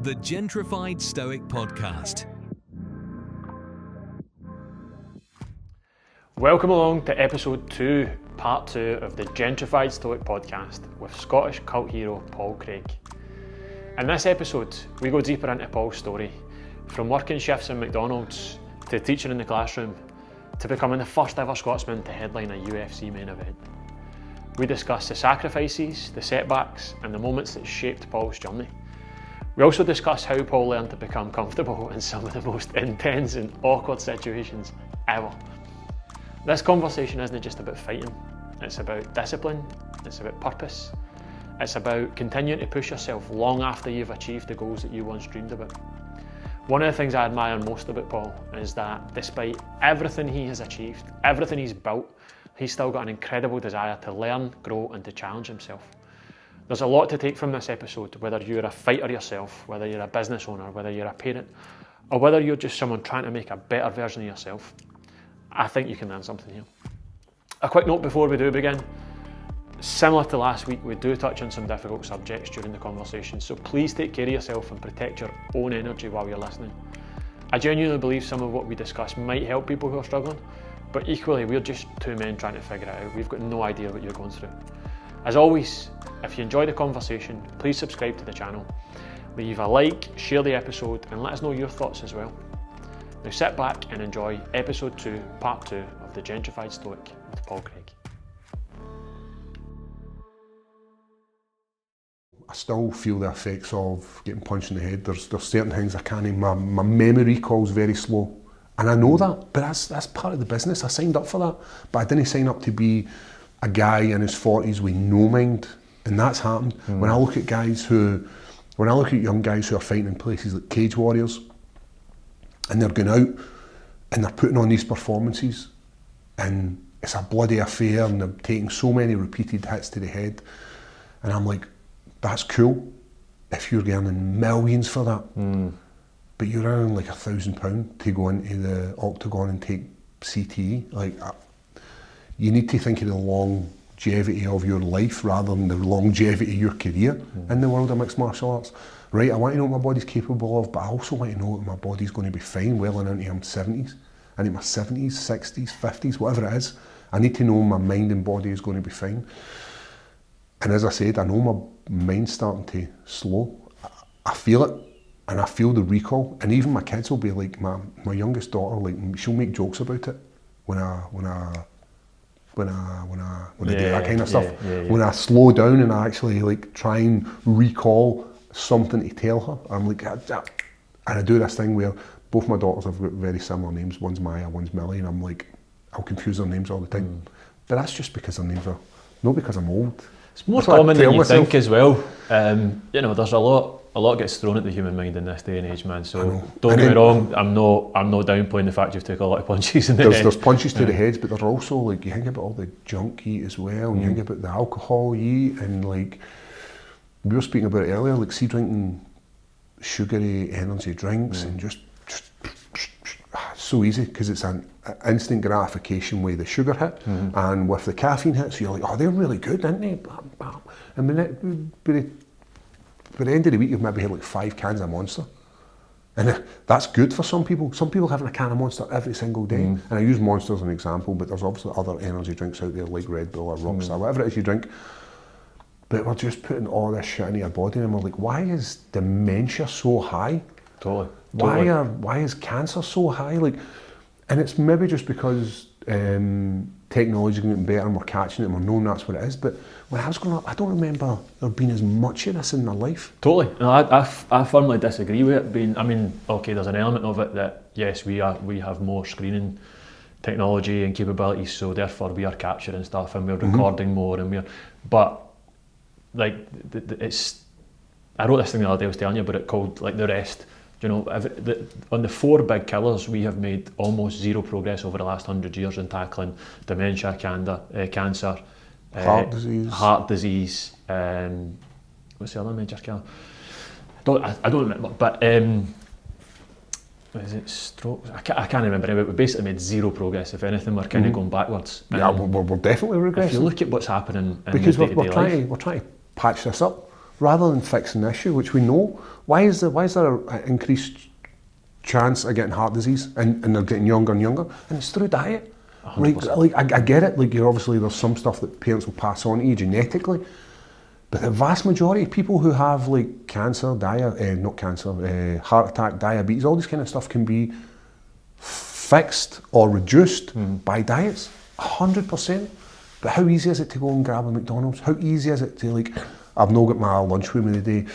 The Gentrified Stoic Podcast. Welcome along to episode 2, part 2 of the Gentrified Stoic Podcast with Scottish cult hero Paul Craig. In this episode, we go deeper into Paul's story, from working shifts in McDonald's to teaching in the classroom to becoming the first ever Scotsman to headline a UFC main event. We discuss the sacrifices, the setbacks and the moments that shaped Paul's journey. We also discuss how Paul learned to become comfortable in some of the most intense and awkward situations ever. This conversation isn't just about fighting, it's about discipline, it's about purpose, it's about continuing to push yourself long after you've achieved the goals that you once dreamed about. One of the things I admire most about Paul is that despite everything he has achieved, everything he's built, he's still got an incredible desire to learn, grow and to challenge himself. There's a lot to take from this episode, whether you're a fighter yourself, whether you're a business owner, whether you're a parent, or whether you're just someone trying to make a better version of yourself. I think you can learn something here. A quick note before we do begin. Similar to last week, we do touch on some difficult subjects during the conversation, so please take care of yourself and protect your own energy while you're listening. I genuinely believe some of what we discuss might help people who are struggling, but equally we're just two men trying to figure it out. We've got no idea what you're going through. As always, if you enjoy the conversation, please subscribe to the channel, leave a like, share the episode and let us know your thoughts as well. Now sit back and enjoy episode 2, part 2 of the Gentrified Stoic with Paul Craig. I still feel the effects of getting punched in the head. There's certain things I can't, my memory recall's very slow. And I know that, but that's part of the business. I signed up for that, but I didn't sign up to be a guy in his 40s with no mind. And that's happened. When I look at young guys who are fighting in places like Cage Warriors, and they're going out and they're putting on these performances, and it's a bloody affair, and they're taking so many repeated hits to the head, and I'm like, that's cool if you're earning millions for that, but you're earning like £1,000 to go into the octagon and take CTE. Like, you need to think of the longevity of your life rather than the longevity of your career in the world of mixed martial arts. Right, I want to know what my body's capable of, but I also want to know that my body's going to be fine well into my 70s, into my 70s, 60s, 50s, whatever it is. I need to know my mind and body is going to be fine. And as I said, I know my mind's starting to slow. I feel it, and I feel the recall. And even my kids will be like, my youngest daughter, like, she'll make jokes about it when I do that kind of stuff. When I slow down and I actually like try and recall something to tell her, I'm like, and I do this thing where both my daughters have got very similar names. One's Maya, one's Millie, and I'm like, I'll confuse their names all the time. But that's just because their names are, not because I'm old. It's more common than you think as well. There's a lot gets thrown at the human mind in this day and age, man. So don't get me wrong, I'm not downplaying the fact you've taken a lot of punches in the head. There's punches to the heads, but there's also, like, you think about all the junk you eat as well, and you think about the alcohol you eat, and like we were speaking about it earlier, like, see, drinking sugary energy drinks and just so easy because it's an instant gratification with the sugar hit, and with the caffeine hit, so you're like, oh, they're really good, aren't they? And by the end of the week, you've maybe had like 5 cans of Monster. And that's good for some people. Some people having a can of Monster every single day. And I use Monster as an example, but there's obviously other energy drinks out there like Red Bull or Rockstar, whatever it is you drink. But we're just putting all this shit into your body, and we're like, why is dementia so high? Totally. Why is cancer so high? Like, and it's maybe just because technology is getting better and we're catching it and we're knowing that's what it is. But when I was growing up, I don't remember there being as much of this in my life. Totally. No, I firmly disagree with it being. I mean, okay, there's an element of it that yes, we have more screening technology and capabilities, so therefore we are capturing stuff and we're recording more, and but like it's. I wrote this thing the other day I was telling you about it, called like the rest. You know, on the 4 big killers, we have made almost zero progress over the last 100 years in tackling dementia, cancer, heart disease. What's the other major killer? I don't remember, but is it stroke? I can't remember. But we basically made zero progress. If anything, we're kind of going backwards. Yeah, we're definitely regressing. If you look at what's happening in because the day-to-day life, we're trying to patch this up. rather than fixing the issue, which we know. Why is there an increased chance of getting heart disease and they're getting younger and younger? And it's through diet. 100%. Like I get it, like you're obviously there's some stuff that parents will pass on to you genetically, but the vast majority of people who have like cancer, heart attack, diabetes, all this kind of stuff can be fixed or reduced by diets, 100%. But how easy is it to go and grab a McDonald's? How easy is it to like, I've not got my lunch with me today.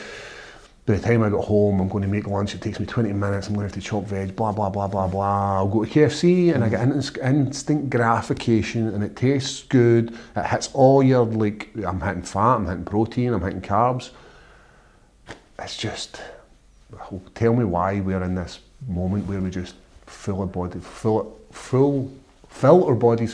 By the time I got home, I'm going to make lunch. It takes me 20 minutes. I'm going to have to chop veg, blah, blah, blah, blah, blah. I'll go to KFC and I get instant gratification and it tastes good. It hits all your, like, I'm hitting fat, I'm hitting protein, I'm hitting carbs. It's just, tell me why we're in this moment where we just fill our bodies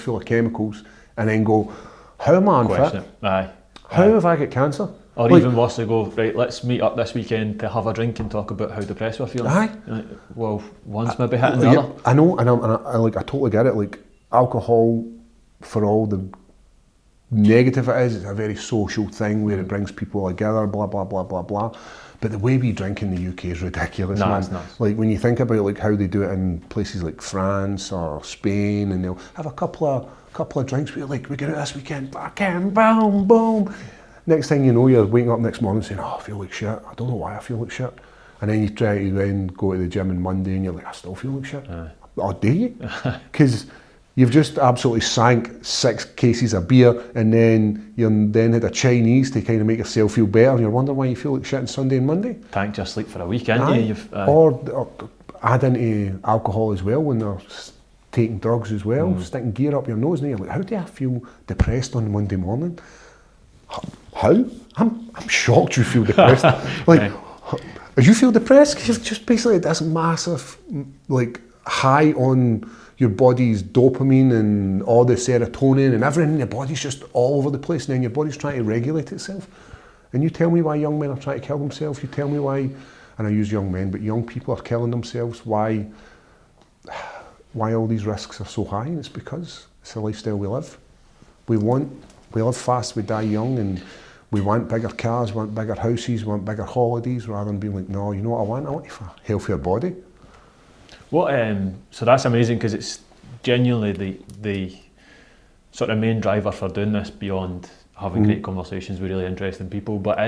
full of chemicals and then go, how am I unfit? How have I got cancer? Or like, even worse, they go, right, let's meet up this weekend to have a drink and talk about how depressed we're feeling. Aye. Like, well, one's maybe hitting the other. I know, and I totally get it. Like, alcohol, for all the negative it is, it's a very social thing where it brings people together, blah, blah, blah, blah, blah. But the way we drink in the UK is ridiculous, man. It's nuts. Like, when you think about like how they do it in places like France or Spain, and they'll have a couple of drinks, we're like, we're going out this weekend, bam, boom, boom. Next thing you know, you're waking up next morning saying, oh, I feel like shit. I don't know why I feel like shit. And then you try to then go to the gym on Monday and you're like, I still feel like shit. Or do you? Because you've just absolutely sank 6 cases of beer and then you then had a Chinese to kind of make yourself feel better and you're wondering why you feel like shit on Sunday and Monday. Tanked your sleep for a week, ain't you? Or add into alcohol as well when they're taking drugs as well, sticking gear up your nose and you're like, how do I feel depressed on Monday morning? How? I'm shocked you feel depressed. Like, you feel depressed because you've just basically this massive like high on your body's dopamine and all the serotonin and everything in your body's just all over the place, and then your body's trying to regulate itself. And you tell me why young men are trying to kill themselves. You tell me why, and I use young men, but young people are killing themselves. Why all these risks are so high? And it's because it's the lifestyle we live. We live fast, we die young, and we want bigger cars, want bigger houses, want bigger holidays, rather than being like, no, you know what I want? I want a healthier body. Well, so that's amazing because it's genuinely the sort of main driver for doing this beyond having great conversations with really interesting people, but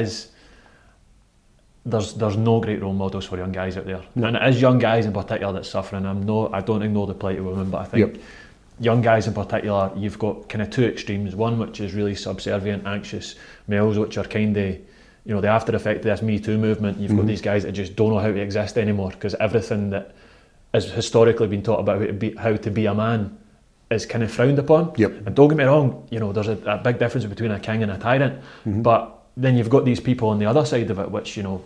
there's no great role models for young guys out there. No. And it is young guys in particular that's suffering. I don't ignore the plight of women, but I think young guys in particular, you've got kind of 2 extremes. One which is really subservient, anxious males, which are kind of, you know, the after effect of this Me Too movement. You've got these guys that just don't know how to exist anymore because everything that has historically been taught about how to be a man is kind of frowned upon. And don't get me wrong, you know, there's a big difference between a king and a tyrant. But then you've got these people on the other side of it, which, you know,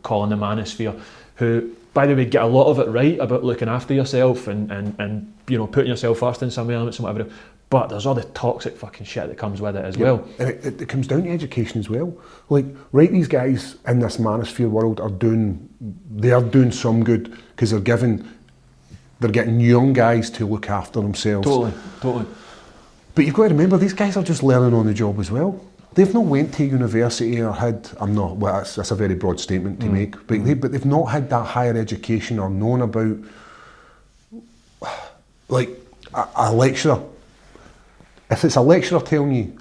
calling the manosphere, who, by the way, get a lot of it right about looking after yourself and you know, putting yourself first in some elements and whatever. But there's all the toxic fucking shit that comes with it as well. And it comes down to education as well. Like, right, these guys in this manosphere world are doing some good because they're getting young guys to look after themselves. Totally. But you've got to remember, these guys are just learning on the job as well. They've not went to university or had, that's a very broad statement to make, but they've not had that higher education or known about, like, a lecturer. If it's a lecturer telling you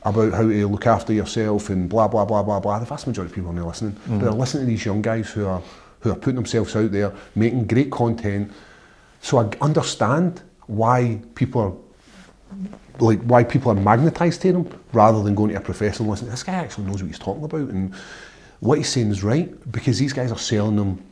about how to look after yourself and blah, blah, blah, blah, blah, the vast majority of people are not listening. But they're listening to these young guys who are putting themselves out there, making great content. So I understand why people are magnetised to them rather than going to a professor and listening. This guy actually knows what he's talking about, and what he's saying is right, because these guys are selling them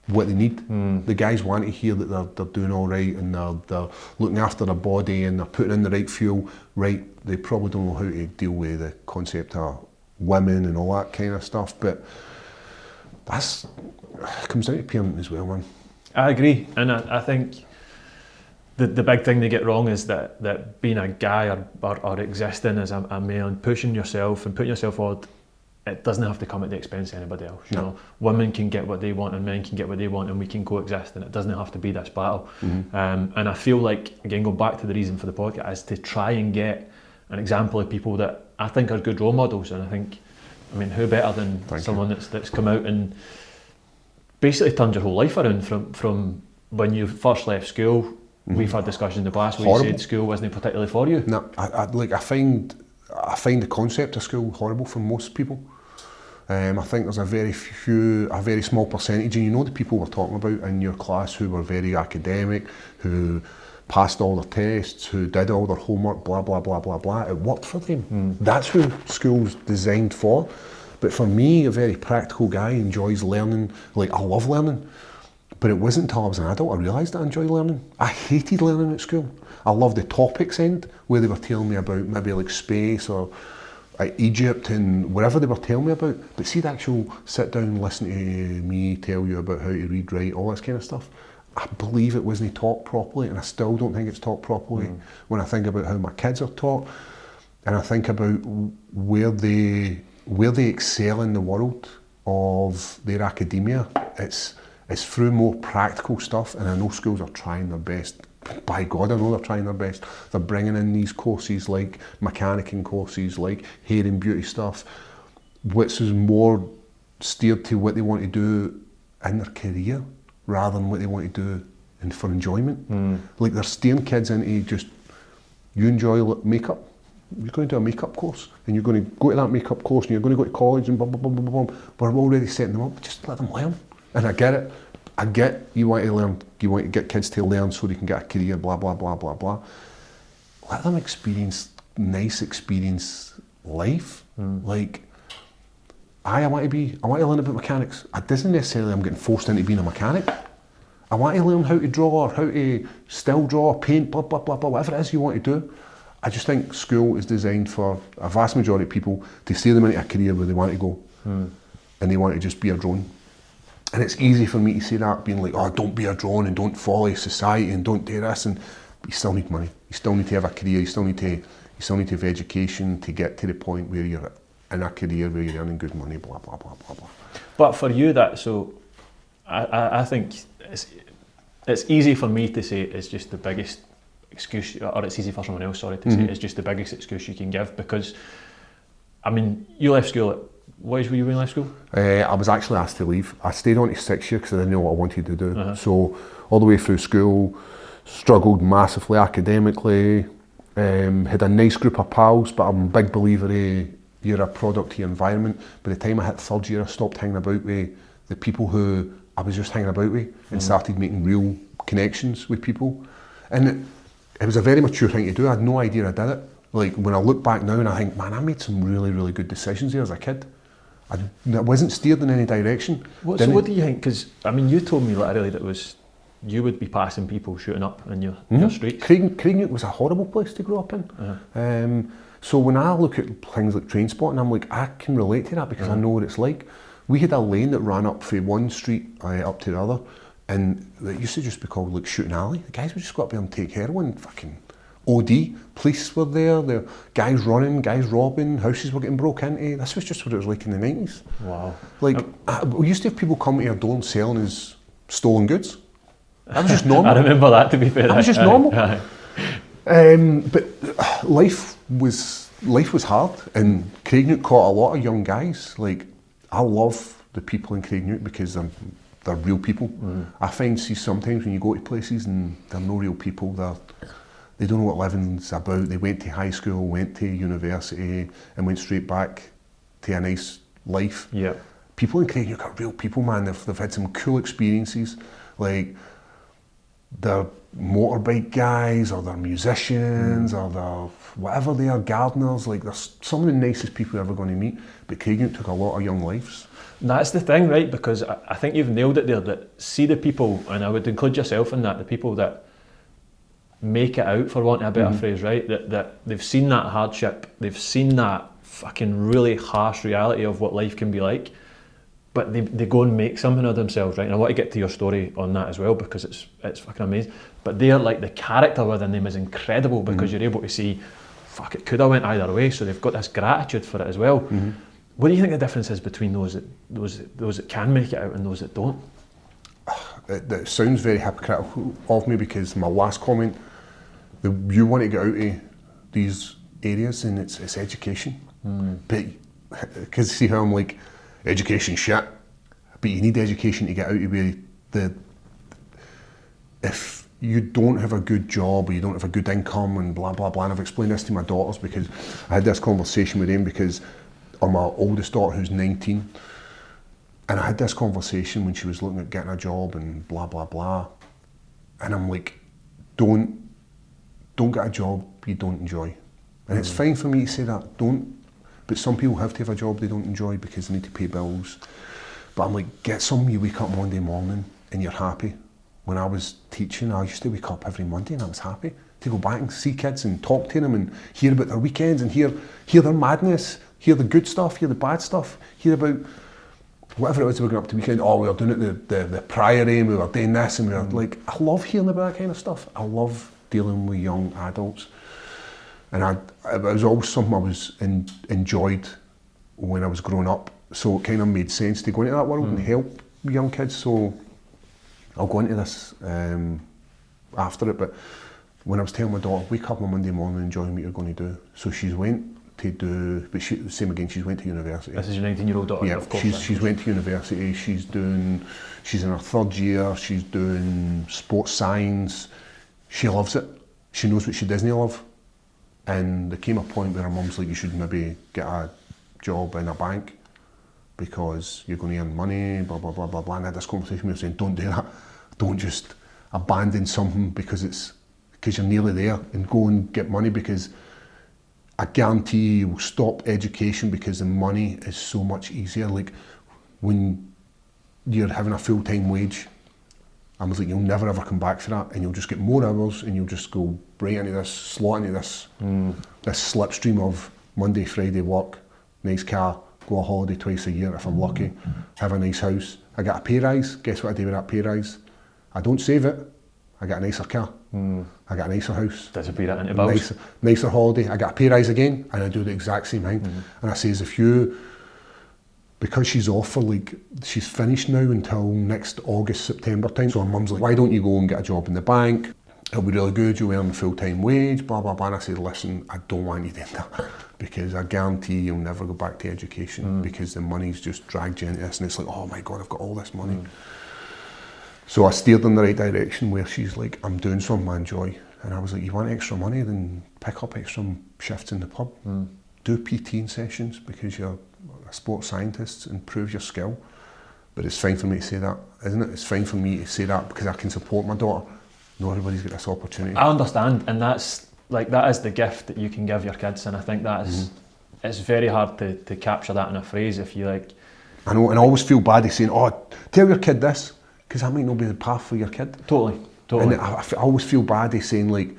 what they need. The guys want to hear that they're doing all right and they're looking after their body and they're putting in the right fuel. Right, they probably don't know how to deal with the concept of women and all that kind of stuff, but it comes down to parenting as well, man. I agree, and I think the big thing they get wrong is that being a guy or existing as a male and pushing yourself and putting yourself forward, it doesn't have to come at the expense of anybody else. You know, women can get what they want and men can get what they want, and we can coexist, and it doesn't have to be this battle. And I feel like, again, going back to the reason for the podcast, is to try and get an example of people that I think are good role models. And I think I mean, who better than someone that's come out and basically turned your whole life around from when you first left school. We've had discussions in the past where you said school wasn't particularly for you. No, I find the concept of school horrible for most people. I think there's a very small percentage, and you know the people we're talking about in your class who were very academic, who passed all their tests, who did all their homework, blah, blah, blah, blah, blah. It worked for them. That's who school's designed for. But for me, a very practical guy, enjoys learning. Like, I love learning. But it wasn't until I was an adult I realised I enjoy learning. I hated learning at school. I loved the topics end, where they were telling me about maybe like space or Egypt and whatever they were telling me about. But see the actual sit down, listen to me tell you about how to read, write, all this kind of stuff. I believe it wasn't taught properly, and I still don't think it's taught properly when I think about how my kids are taught, and I think about where they excel in the world of their academia. It's through more practical stuff, and I know schools are trying their best. By God, I know they're trying their best. They're bringing in these courses like mechanicking courses, like hair and beauty stuff, which is more steered to what they want to do in their career rather than what they want to do for enjoyment. Like they're steering kids into just, you enjoy makeup, you're going to do a makeup course, and you're going to go to that makeup course, and you're going to go to college, and blah, blah, blah, blah, blah. We're already setting them up, just let them learn. And I get it. I get you want to learn, you want to get kids to learn so they can get a career, blah, blah, blah, blah, blah. Let them experience life. Like, I want to learn about mechanics. It doesn't necessarily I'm getting forced into being a mechanic. I want to learn how to draw, or how to still draw, paint, blah, blah, blah, blah, whatever it is you want to do. I just think school is designed for a vast majority of people to steer them into a career where they want to go. And they want to just be a drone. And it's easy for me to say that, being like, oh, don't be a drone and don't follow society and don't do this. And you still need money. You still need to have a career. You still need to have education to get to the point where you're in a career where you're earning good money, blah, blah, blah, blah, blah. But for you, I think it's easy for me to say it's just the biggest excuse, or it's easy for someone else, to say it's just the biggest excuse you can give, because, I mean, you left school at, what age were you when you left school? I was actually asked to leave. I stayed on to 6 years because I didn't know what I wanted to do. So all the way through school, struggled massively academically, had a nice group of pals, but I'm a big believer you're a product of your environment. By the time I hit third year, I stopped hanging about with the people who I was just hanging about with, and started making real connections with people. And it was a very mature thing to do. I had no idea I did it. Like, when I look back now and I think, man, I made some really, really good decisions there as a kid. I wasn't steered in any direction. So what do you think? Because, I mean, you told me literally that you would be passing people shooting up in your streets. Craigneuk was a horrible place to grow up in. So when I look at things like train spotting, I'm like, I can relate to that because I know what it's like. We had a lane that ran up from one street up to the other, and it used to just be called like Shooting Alley. The guys would just go up there and take heroin, fucking OD. Police were there, the guys running, guys robbing, houses were getting broke into. This was just what it was like in the 90s. Wow. Like, we used to have people come to our door and selling us stolen goods. That was just normal. I remember that, to be fair. That was just normal. But life was hard, and Craigneuk caught a lot of young guys. Like, I love the people in Craigneuk because they're real people. I find sometimes when you go to places and they're no real people, they don't know what living's about. They went to high school, went to university, and went straight back to a nice life. Yeah. People in Craigneuk are real people, man. They've had some cool experiences. Like, they're motorbike guys, or they're musicians, or they're whatever they are, gardeners. Like, they're some of the nicest people you're ever going to meet. But Craigneuk took a lot of young lives. And that's the thing, right? Because I think you've nailed it there. That see the people, and I would include yourself in that, the people that make it out, for want of a better phrase, right? That they've seen that hardship, they've seen that fucking really harsh reality of what life can be like, but they go and make something of themselves, right? And I want to get to your story on that as well, because it's fucking amazing. But they're like, the character within them is incredible, because you're able to see, fuck, it could have went either way, so they've got this gratitude for it as well. What do you think the difference is between those that can make it out and those that don't? It sounds very hypocritical of me, because my last comment, you want to get out of these areas, and it's education. But because see how I'm like, education shit, but you need education to get out of where if you don't have a good job or you don't have a good income and blah blah blah, and I've explained this to my daughters because I had this conversation with them because on my oldest daughter who's 19, and I had this conversation when she was looking at getting a job and blah blah blah, and I'm like, don't get a job you don't enjoy. And it's fine for me to say that, but some people have to have a job they don't enjoy because they need to pay bills. But I'm like, get something you wake up Monday morning and you're happy. When I was teaching, I used to wake up every Monday and I was happy to go back and see kids and talk to them and hear about their weekends and hear their madness, hear the good stuff, hear the bad stuff, hear about whatever it was we were going up to weekend. Oh, we were doing it the Priory and we were doing this and we were like, I love hearing about that kind of stuff. I love dealing with young adults. And it was always something I was enjoyed when I was growing up. So it kind of made sense to go into that world and help young kids. So I'll go into this after it. But when I was telling my daughter, wake up on Monday morning and enjoy what you're going to do. So she's went to do, but same again, she's went to university. This is your 19-year-old daughter, yeah, of course. She's went to university. She's in her third year. She's doing sports science. She loves it. She knows what she doesn't love. And there came a point where her mum's like, you should maybe get a job in a bank because you're going to earn money, blah, blah, blah, blah, blah. And I had this conversation with her saying, don't do that. Don't just abandon something because you're nearly there and go and get money, because I guarantee you will stop education because the money is so much easier. Like when you're having a full-time wage, I was like, you'll never ever come back for that, and you'll just get more hours and you'll just go right into this, slot into this slipstream of Monday, Friday work, nice car, go on holiday twice a year if I'm lucky, have a nice house. I get a pay rise. Guess what I do with that pay rise? I don't save it. I get a nicer car. I get a nicer house. Disappear that into bills. Nicer holiday. I get a pay rise again, and I do the exact same thing. And I says, because she's off for she's finished now until next August, September time. So her mum's like, why don't you go and get a job in the bank? It'll be really good, you'll earn a full-time wage, blah, blah, blah. And I said, listen, I don't want you doing that because I guarantee you'll never go back to education because the money's just dragged you into this. And it's like, oh my God, I've got all this money. So I steered in the right direction where she's like, I'm doing something I enjoy. And I was like, you want extra money? Then pick up extra shifts in the pub. Do PT sessions because you're a sports scientist and prove your skill. But it's fine for me to say that, isn't it? It's fine for me to say that because I can support my daughter. Not everybody's got this opportunity. I understand, and that is the gift that you can give your kids, and I think that is it's very hard to capture that in a phrase if you like. I know, and I always feel bad saying, oh, tell your kid this, because that might not be the path for your kid. Totally. And I always feel bad saying, like,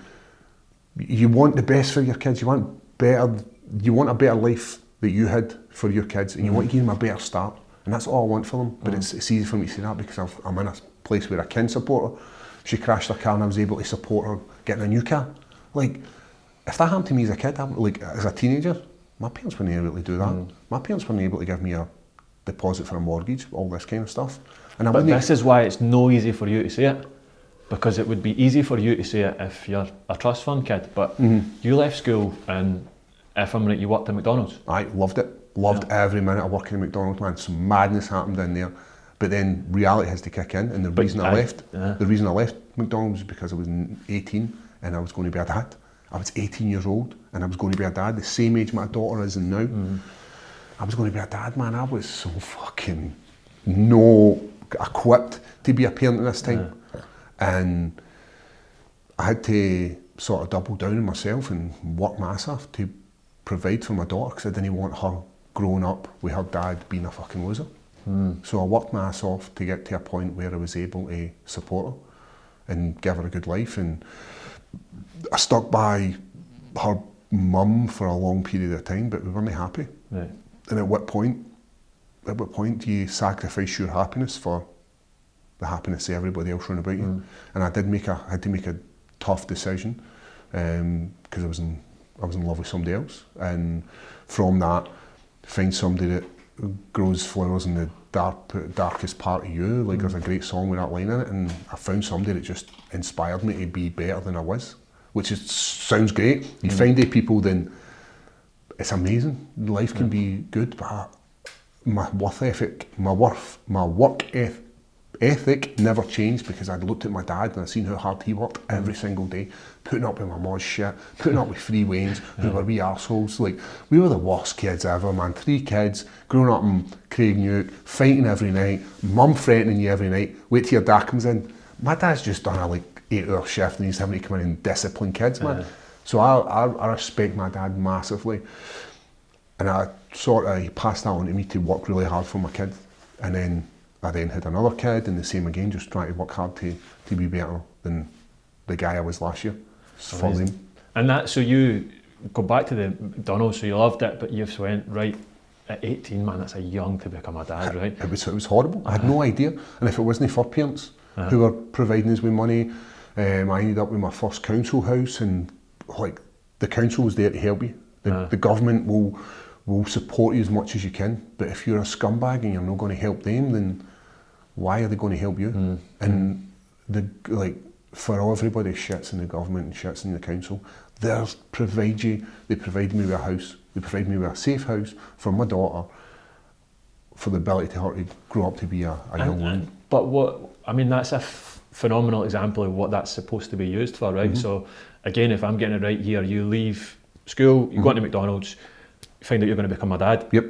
you want the best for your kids, you want a better life that you had for your kids, and you want to give them a better start, and that's all I want for them. But it's easy for me to say that because I'm in a place where I can support her. She crashed her car and I was able to support her getting a new car. Like, if that happened to me as a kid, as a teenager, my parents weren't able to do that. My parents weren't able to give me a deposit for a mortgage, all this kind of stuff. But this is why it's no easy for you to say it, because it would be easy for you to say it if you're a trust fund kid, but you left school and, if I'm right, you worked at McDonald's. I loved it. Loved every minute of working at McDonald's, man. Some madness happened in there. But then reality has to kick in, and the reason I left McDonald's was because I was 18 and I was going to be a dad. I was 18 years old and I was going to be a dad, the same age my daughter is now. I was going to be a dad, man. I was so fucking no equipped to be a parent at this time. And I had to sort of double down on myself and work my ass off to provide for my daughter because I didn't want her growing up with her dad being a fucking loser. So I worked my ass off to get to a point where I was able to support her and give her a good life, and I stuck by her mum for a long period of time, but we weren't happy. Right. And at what point do you sacrifice your happiness for the happiness of everybody else around about you? And I had to make a tough decision because I was in love with somebody else, and from that find somebody that grows flowers in the darkest part of you. Like there's a great song with that line in it, and I found somebody that just inspired me to be better than I was, which sounds great. You find people then, it's amazing. Life can be good, but my work ethic never changed because I'd looked at my dad and I'd seen how hard he worked every single day, putting up with my mom's shit, putting up with three Waynes who were wee arseholes. Like, we were the worst kids ever, man. 3 kids, growing up in Craigneuk, fighting every night, mum threatening you every night, wait till your dad comes in. My dad's just done a 8-hour shift and he's having to come in and discipline kids, man. So I respect my dad massively. And he passed that on to me to work really hard for my kid. And then I had another kid, and the same again, just trying to work hard to be better than the guy I was last year. For them. And so you go back to the McDonald's, so you loved it, but you just went, right, at 18, man, that's a young to become a dad, right? It was horrible. I had no idea. And if it wasn't for parents who were providing us with money, I ended up with my first council house, and the council was there to help you. The government will support you as much as you can, but if you're a scumbag and you're not going to help them, then why are they going to help you? And for everybody shits in the government and shits in the council, they provide me with a house, they provide me with a safe house for my daughter, for the ability to her to grow up to be a young woman. But that's a phenomenal example of what that's supposed to be used for, right? So again, if I'm getting it right here, you leave school, you go into McDonald's, find out you're going to become a dad. Yep.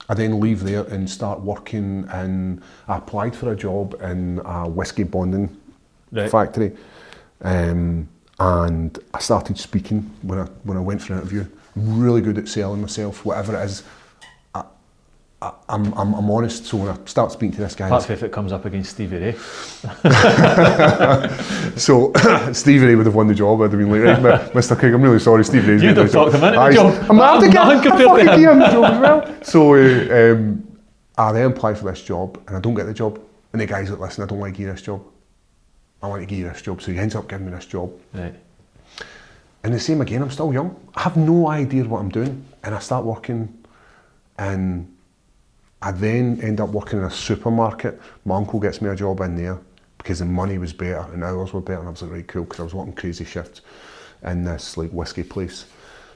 I then leave there and start working, and I applied for a job in a whiskey bonding factory, and I started speaking when I went for an interview. I'm really good at selling myself, whatever it is. I'm honest, so when I start speaking to this guy... That's if it comes up against Stevie Ray. So, Stevie Ray would have won the job. I'd have been like, right, Mr. Craig, I'm really sorry, Stevie Ray's You'd have talked him into the job. I'm fucking getting the job as well. So, I then apply for this job, and I don't get the job. And the guy's like, listen, I don't want to give you this job. I want to give you this job. So he ends up giving me this job. Right. And the same again, I'm still young. I have no idea what I'm doing. And I start working, and I then end up working in a supermarket. My uncle gets me a job in there because the money was better and hours were better, and I was like, right, cool, because I was working crazy shifts in this whiskey place.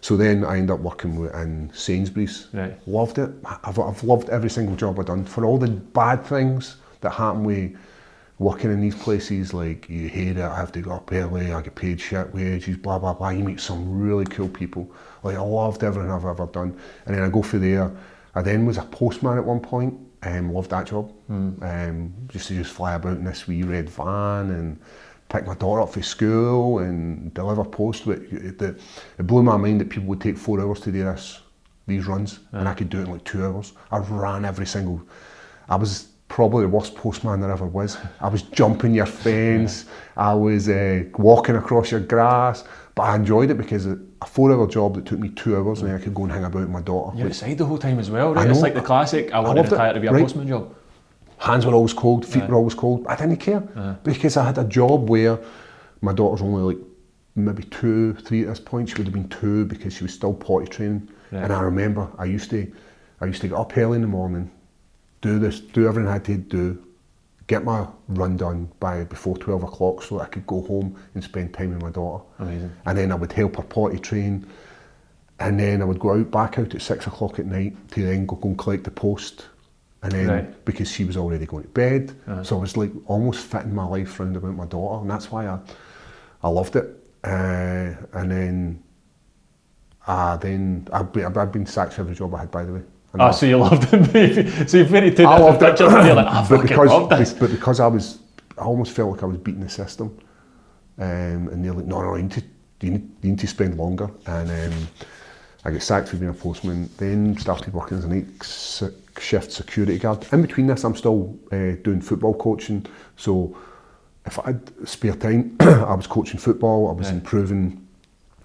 So then I end up working in Sainsbury's. Right. Loved it. I've loved every single job I've done. For all the bad things that happen with working in these places, like you hate it, I have to go up early, I get paid shit wages, blah, blah, blah. You meet some really cool people. I loved everything I've ever done. And then I go through there. I then was a postman at one point, loved that job. Just to fly about in this wee red van and pick my daughter up from school and deliver post. But it blew my mind that people would take 4 hours to do these runs, and I could do it in 2 hours. I ran every single... I was probably the worst postman there ever was. I was jumping your fence, I was walking across your grass, but I enjoyed it because a 4-hour job that took me 2 hours, and then I could go and hang about with my daughter. You're outside the whole time as well, right? It's like the classic, I want to retire to be a postman job. Hands were always cold, feet were always cold. I didn't care because I had a job where my daughter's only maybe 2, 3 at this point. She would have been 2 because she was still potty training. Right. And I remember I used to get up early in the morning, do everything I had to do, get my run done before 12 o'clock so that I could go home and spend time with my daughter. Amazing. And then I would help her potty train, and then I would go back out at 6 o'clock at night to then go and collect the post. And then because she was already going to bed, so I was almost fitting my life round about my daughter, and that's why I loved it. And then I've been sacked for every job I had, by the way. So you loved it, maybe. So you've very two different pictures, and you're like, I fucking love this. But because I almost felt like I was beating the system, and they're like, no, you need to spend longer. And I got sacked for being a postman, then started working as a night shift security guard. In between this, I'm still doing football coaching, so if I had spare time, I was coaching football, I was improving,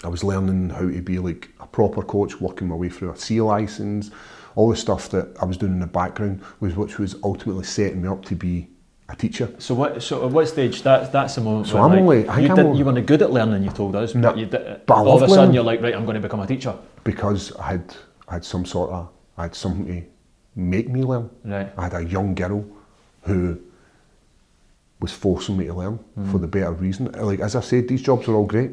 I was learning how to be like a proper coach, working my way through a C licence, all the stuff that I was doing in the background, which was ultimately setting me up to be a teacher. So at what stage, that's the moment where you weren't good at learning, you told us, but all of a sudden you're like, right, I'm going to become a teacher. Because I had something to make me learn. Right. I had a young girl who was forcing me to learn for the better reason. Like, as I said, these jobs are all great.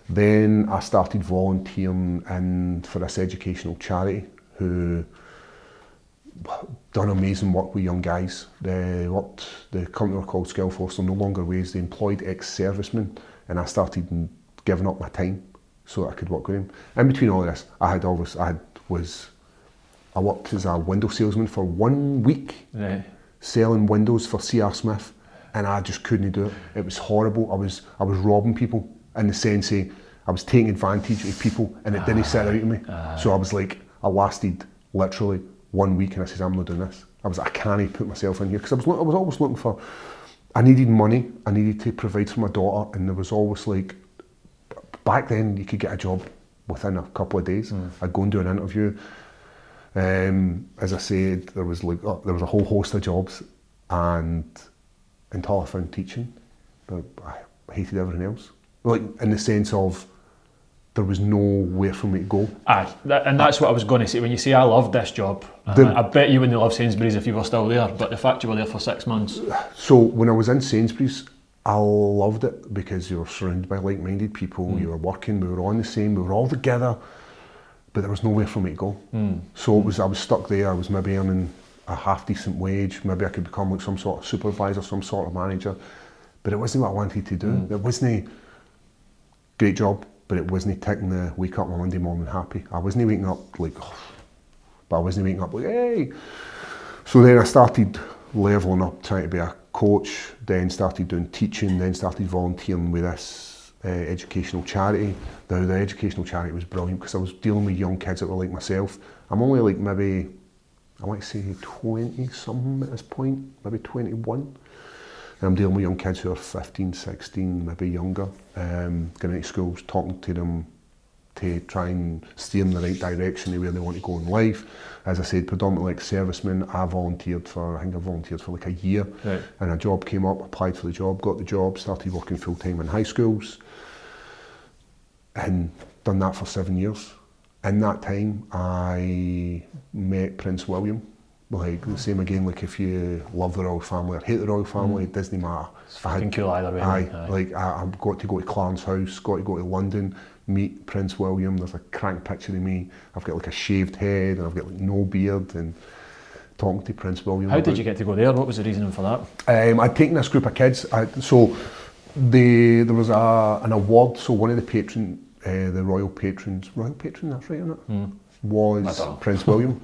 Then I started volunteering for this educational charity who done amazing work with young guys. The company were called Skillforce, they're no longer ways. They employed ex-servicemen, and I started giving up my time so that I could work with them. In between all of this, I worked as a window salesman for 1 week, selling windows for C.R. Smith, and I just couldn't do it. It was horrible. I was robbing people in the sense of I was taking advantage of people, and it didn't sit out of me. So I was like, I lasted literally 1 week, and I said, I'm not doing this. I can't put myself in here, because I was always looking for, I needed money, I needed to provide for my daughter, and there was always like, back then you could get a job within a couple of days. I'd go and do an interview. As I said, there was a whole host of jobs, and until I found teaching, I hated everything else. Like, in the sense of, there was nowhere for me to go. And that's what I was going to say. When you say I loved this job, I bet you wouldn't love Sainsbury's if you were still there, but the fact you were there for 6 months. So when I was in Sainsbury's, I loved it because you were surrounded by like-minded people, you were working, we were on the same, we were all together, but there was nowhere for me to go. So I was stuck there. I was maybe earning a half-decent wage, maybe I could become like some sort of supervisor, some sort of manager, but it wasn't what I wanted to do. It wasn't a great job, but it wasn't taking the wake up on Monday morning happy. I wasn't waking up like, but I wasn't waking up like, hey. So then I started leveling up, trying to be a coach, then started doing teaching, then started volunteering with this educational charity. Now the educational charity was brilliant because I was dealing with young kids that were like myself. I'm only like maybe, I want to say 20 something at this point, maybe 21. And I'm dealing with young kids who are 15, 16, maybe younger, going into schools, talking to them to try and steer them in the right direction of where they want to go in life. As I said, predominantly like servicemen. I volunteered for like a year, and a job came up, applied for the job, got the job, started working full time in high schools, and done that for 7 years. In that time, I met Prince William. Like the same again, like if you love the royal family or hate the royal family, it doesn't matter. It's fucking cool either way. I got to go to Clarence House, got to go to London, meet Prince William. There's a crank picture of me. I've got like a shaved head and I've got like no beard, and talking to Prince William. How did you get to go there? What was the reasoning for that? I'd taken this group of kids. There was an award. So one of the patrons, the royal patron, that's right, isn't it? Was Prince William.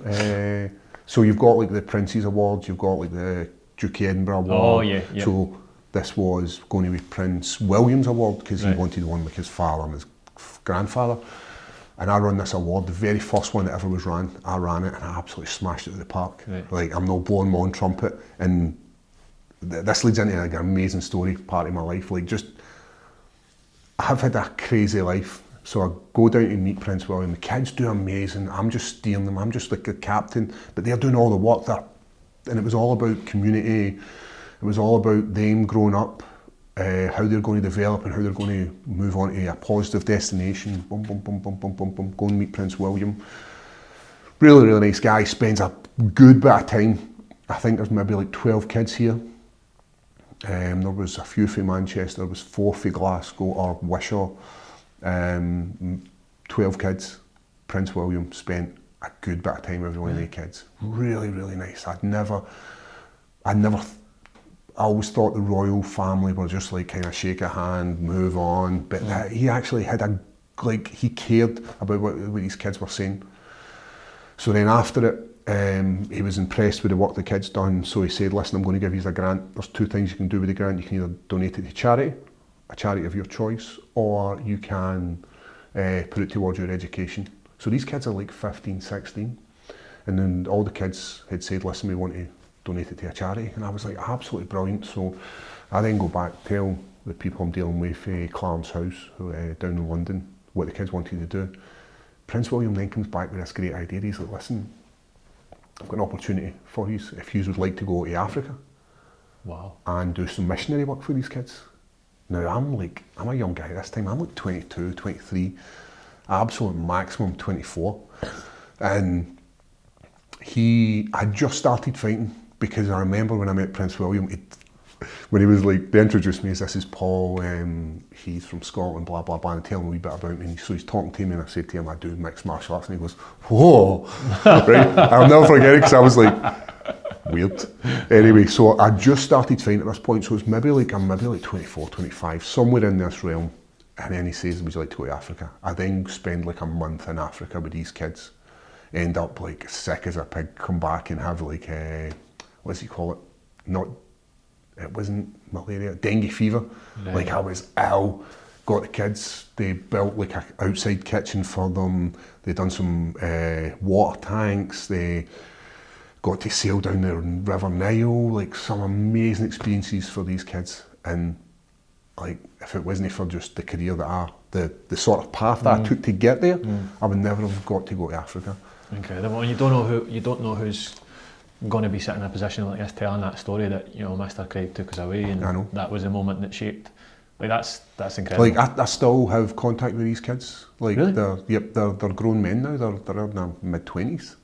So you've got like the Prince's Awards, you've got like the Duke of Edinburgh Award. Oh yeah. So this was going to be Prince William's Award because he wanted one like his father and his grandfather. And I run this award, the very first one that ever was ran. I ran it and I absolutely smashed it at the park. Like I'm not blowing my own trumpet. And this leads into like an amazing story, part of my life. Like I've had a crazy life. So I go down to meet Prince William. The kids do amazing. I'm just steering them. I'm just like the captain, but they're doing all the work there. And it was all about community. It was all about them growing up, how they're going to develop and how they're going to move on to a positive destination. Boom, boom, boom, boom, boom, boom, boom. Go and meet Prince William. Really, really nice guy. Spends a good bit of time. I think there's maybe like 12 kids here. There was a few from Manchester. There was 4 from Glasgow or Wishaw. 12 kids. Prince William spent a good bit of time with every one of the kids. Really, really nice. I always thought the royal family were just like kind of shake a hand, move on, but he actually had he cared about what these kids were saying. So then after it, he was impressed with the work the kids done, so he said, listen, I'm going to give you a grant. There's 2 things you can do with the grant. You can either donate it to charity, a charity of your choice, or you can put it towards your education. So these kids are like 15, 16, and then all the kids had said, listen, we want to donate it to a charity, and I was like, absolutely brilliant. So I then go back, tell the people I'm dealing with, Clarence House, who down in London, what the kids wanted to do. Prince William then comes back with this great idea. He's like, listen, I've got an opportunity for you if you would like to go to Africa. Wow. And do some missionary work for these kids. Now I'm a young guy this time, I'm like 22, 23, absolute maximum 24. And I just started fighting because I remember when I met Prince William, when he was like, they introduced me as this is Paul, he's from Scotland, blah, blah, blah, and tell him a wee bit about me. So he's talking to me and I said to him, I do mixed martial arts, and he goes, whoa, right? I'll never forget it because I was like, weird. Anyway, so I just started training at this point, so it's I'm maybe like 24, 25, somewhere in this realm. And then he says, would you like to go to Africa? I then spend like a month in Africa with these kids, end up like sick as a pig, come back and have like, what does he call it? It wasn't malaria, dengue fever. Right. Like I was ill, got the kids, they built like an outside kitchen for them, they done some water tanks, they got to sail down the River Nile, like some amazing experiences for these kids. And like, if it wasn't for just the career that the sort of path that I took to get there, I would never have got to go to Africa. Incredible. And you don't know who's going to be sitting in a position like this, telling that story that, you know, Mr. Craig took us away, and that was the moment that shaped. Like that's incredible. Like I still have contact with these kids. Like really? they're grown men now. They're in their mid-20s,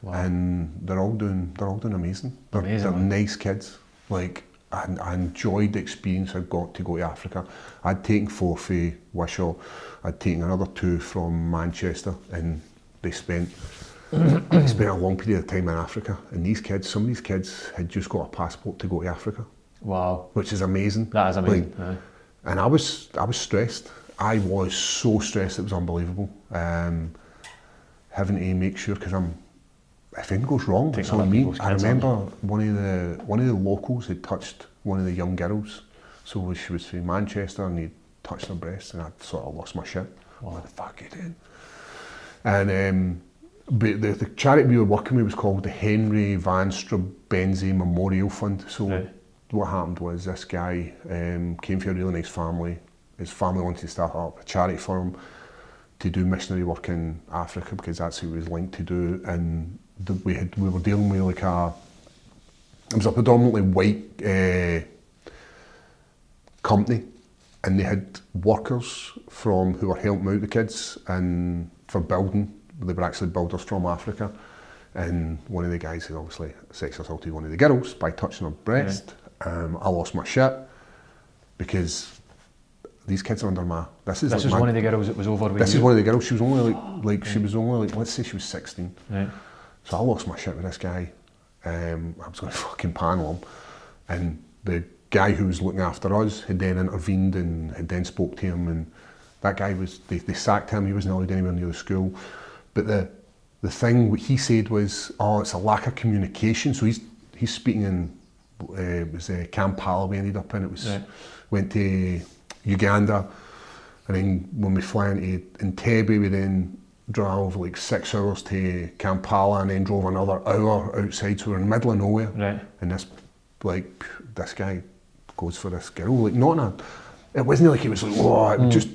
wow. And they're all doing amazing. They're nice kids. Like. I enjoyed the experience I got to go to Africa. I'd taken 4 for Wishaw, I'd taken another 2 from Manchester, and they spent a long period of time in Africa. And some of these kids had just got a passport to go to Africa. Wow. Which is amazing. That is amazing. Like, and I was stressed. I was so stressed, it was unbelievable. Having to make sure, because if anything goes wrong, it's on me. I remember one of the locals had touched one of the young girls. So she was from Manchester and he touched her breast, and I sort of lost my shit. Wow. What the fuck are you doing? And but the charity we were working with was called the Henry Van Strabenze Memorial Fund. So what happened was this guy came from a really nice family. His family wanted to start up a charity for him to do missionary work in Africa, because that's who he was linked to do. And we were dealing with like it was a predominantly white company, and they had workers who were helping out the kids and for building. They were actually builders from Africa, and one of the guys had obviously sex assaulted one of the girls by touching her breast. I lost my shit because these kids are under my. This is one of the girls that was over with you. This is one of the girls. She was only she was only let's say she was 16. Right. So I lost my shit with this guy. I was going to fucking panel him, and the guy who was looking after us had then intervened and had then spoke to him, and that guy they sacked him. He wasn't allowed anywhere near the school. But the thing what he said was, it's a lack of communication. So he's speaking in it was Kampala we ended up in. It was went to Uganda, and then when we fly into Entebbe, we then drove like 6 hours to Kampala and then drove another hour outside, so we're in the middle of nowhere. Right. And this guy goes for this girl, like it wasn't like he was like, whoa, it just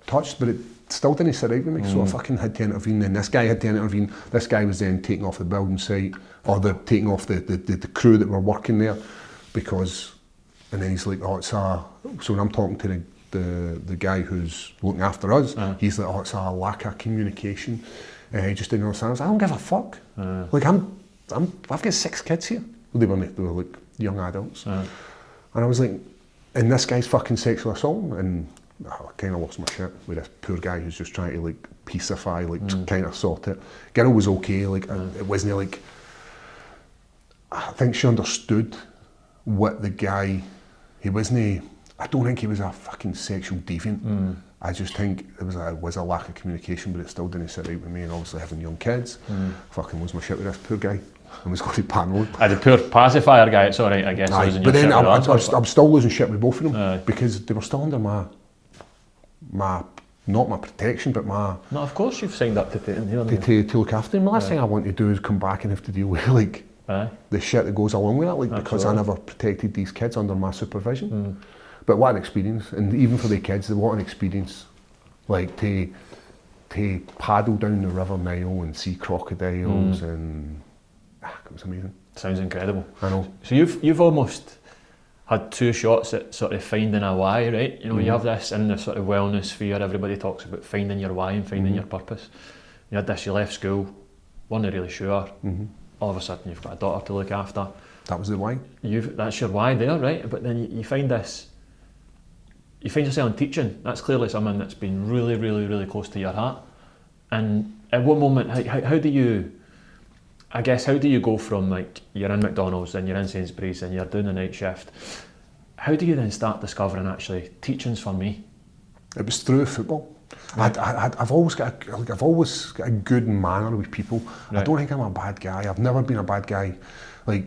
touched, but it still didn't sit right with me, so I fucking had to intervene, and this guy had to intervene. This guy was then taken off the building site, or taking off the crew that were working there, because, and then he's like, so when I'm talking to the guy who's looking after us, he's like, it's a lack of communication. He just didn't understand. I was like, I don't give a fuck. Like I've got 6 kids here. They were like young adults, and I was like, and this guy's fucking sexual assault, and I kind of lost my shit with this poor guy who's just trying to like peacify, like kind of sort it. Girl was okay, like it wasn't like. I think she understood what the guy. He wasn't. I don't think he was a fucking sexual deviant. I just think it was a lack of communication, but it still didn't sit right with me. And obviously having young kids, fucking lose my shit with this poor guy. I was going to panel him. The poor pacifier guy, it's alright, I guess. But then I'm still losing shit with both of them because they were still under my not my protection, but my. No, of course you've signed up to look after them. The last thing I want to do is come back and have to deal with like the shit that goes along with that, like because I never protected these kids under my supervision. But what an experience, and even for the kids, what an experience, like to paddle down the River Nile and see crocodiles, and it was amazing. Sounds incredible. I know. So you've almost had 2 shots at sort of finding a why, right? You know, you have this in the sort of wellness sphere, everybody talks about finding your why and finding your purpose. You had this, you left school, weren't really sure, all of a sudden you've got a daughter to look after, That was the why. That's your why there, right? But then you find this. You find yourself in teaching. That's clearly something that's been really, really, really close to your heart. And at what moment, how do you go from, like, you're in McDonald's and you're in Sainsbury's and you're doing the night shift? How do you then start discovering, actually, teaching's for me? It was through football. Right. I've always got a good manner with people. Right. I don't think I'm a bad guy. I've never been a bad guy. Like,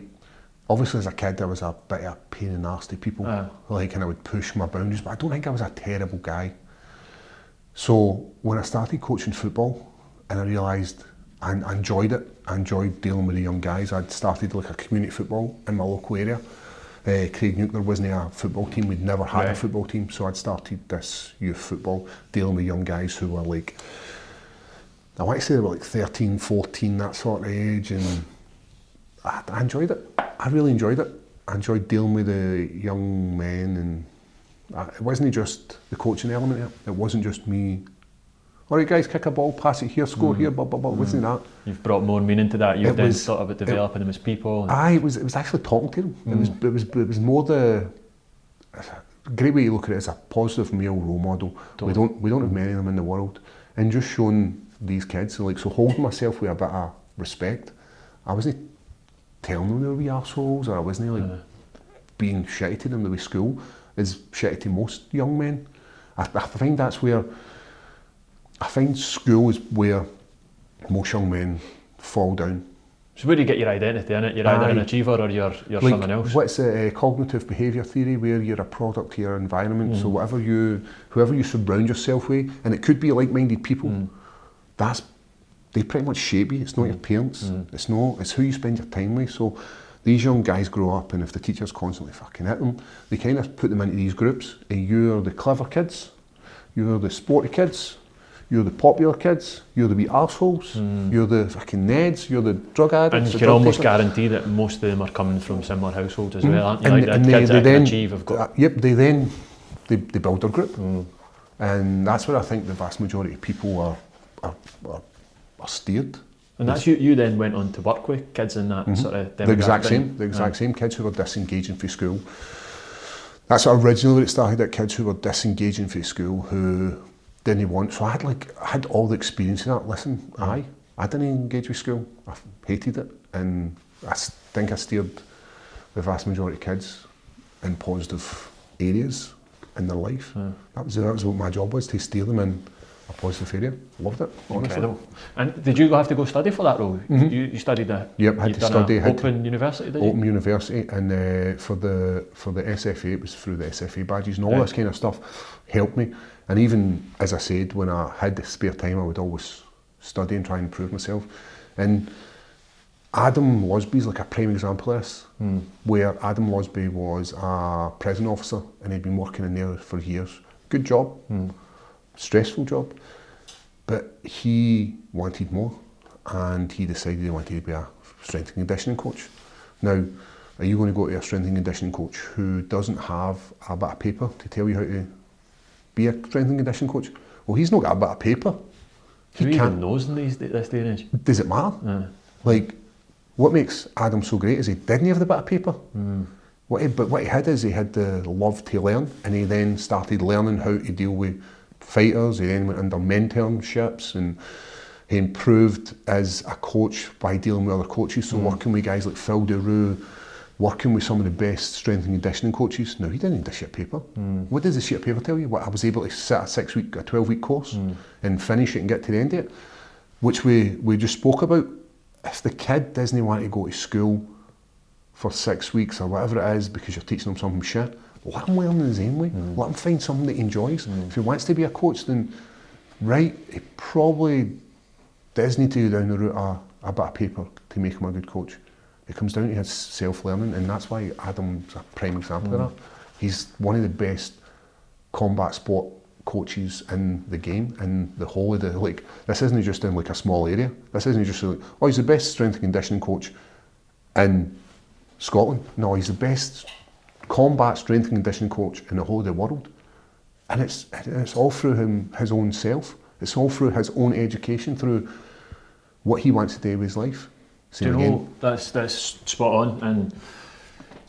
obviously as a kid I was a bit of a pain in the arse to people, like, and I would push my boundaries, but I don't think I was a terrible guy. So when I started coaching football and I realised I enjoyed it, I enjoyed dealing with the young guys. I'd started like a community football in my local area. Craigneuk, there wasn't a football team, we'd never had a football team, so I'd started this youth football, dealing with young guys who were like, I want to say they were like 13, 14, that sort of age, and I enjoyed it. I really enjoyed it. I enjoyed dealing with the young men, and it wasn't just the coaching element here. It wasn't just me, all right guys, kick a ball, pass it here, score here, blah, blah, blah. It wasn't that. You've brought more meaning to that. You've then thought about developing them as people. It was actually talking to them. It was more the, a great way to look at it is a positive male role model. Totally. We don't have many of them in the world. And just showing these kids, so holding myself with a bit of respect. I wasn't telling them they were wee arseholes, or I wasn't like being shitty to them the way school is shitty to most young men. I find that's where, I find school is where most young men fall down. So where do you get your identity in it? You're either an achiever or you're like, something else. What's cognitive behaviour theory, where you're a product of your environment. So whoever you surround yourself with, and it could be like-minded people, they pretty much shape you. It's not your parents. It's who you spend your time with. So these young guys grow up, and if the teachers constantly fucking hit them, they kind of put them into these groups. You're the clever kids, you're the sporty kids, you're the popular kids, you're the wee arseholes, you're the fucking Neds, you're the drug addicts. And you can almost guarantee that most of them are coming from similar households as well, aren't you? Like the kids that can achieve have got... they build their group. And that's where I think the vast majority of people are steered. And that's you then went on to work with kids in that sort of demographic. The exact same kids who were disengaging from school. That's originally where it started, at kids who were disengaging from school, who didn't want. So I had all the experience of that. Listen, I didn't engage with school. I hated it, and I think I steered the vast majority of kids in positive areas in their life. That was what my job was, to steer them in a positive area. Loved it, honestly. Incredible. And did you have to go study for that role? You studied at Open University, did you? Open University, and for the SFA, it was through the SFA badges, and all this kind of stuff helped me. And even, as I said, when I had the spare time, I would always study and try and improve myself. And Adam Losby's like a prime example of this, where Adam Losby was a prison officer, and he'd been working in there for years. Good job, stressful job, but he wanted more, and he decided he wanted to be a strength and conditioning coach. Now, are you going to go to a strength and conditioning coach who doesn't have a bit of paper to tell you how to be a strength and conditioning coach? Well, he's not got a bit of paper. Who even knows in this day and age? Does it matter? Like, what makes Adam so great is he didn't have the bit of paper. But what he had is he had the love to learn, and he then started learning how to deal with fighters. He then went under mentorships, and he improved as a coach by dealing with other coaches. So working with guys like Phil Deroux, working with some of the best strength and conditioning coaches. Now, he didn't need the sheet paper. What does the sheet paper tell you? What I was able to sit a 12-week course and finish it and get to the end of it, which we just spoke about. If the kid doesn't want to go to school for 6 weeks or whatever it is because you're teaching them something shit, let him learn in his own way. Let him find something that he enjoys. If he wants to be a coach, then he probably does need to go down the route of a bit of paper to make him a good coach. It comes down to his self-learning, and that's why Adam's a prime example of that. He's one of the best combat sport coaches in the game, and the whole of the, like, this isn't just in like a small area. This isn't just like, oh, he's the best strength and conditioning coach in Scotland. No, he's the best combat strength and conditioning coach in the whole of the world. And it's all through his own self. It's all through his own education, through what he wants to do with his life. Do you know, that's spot on. And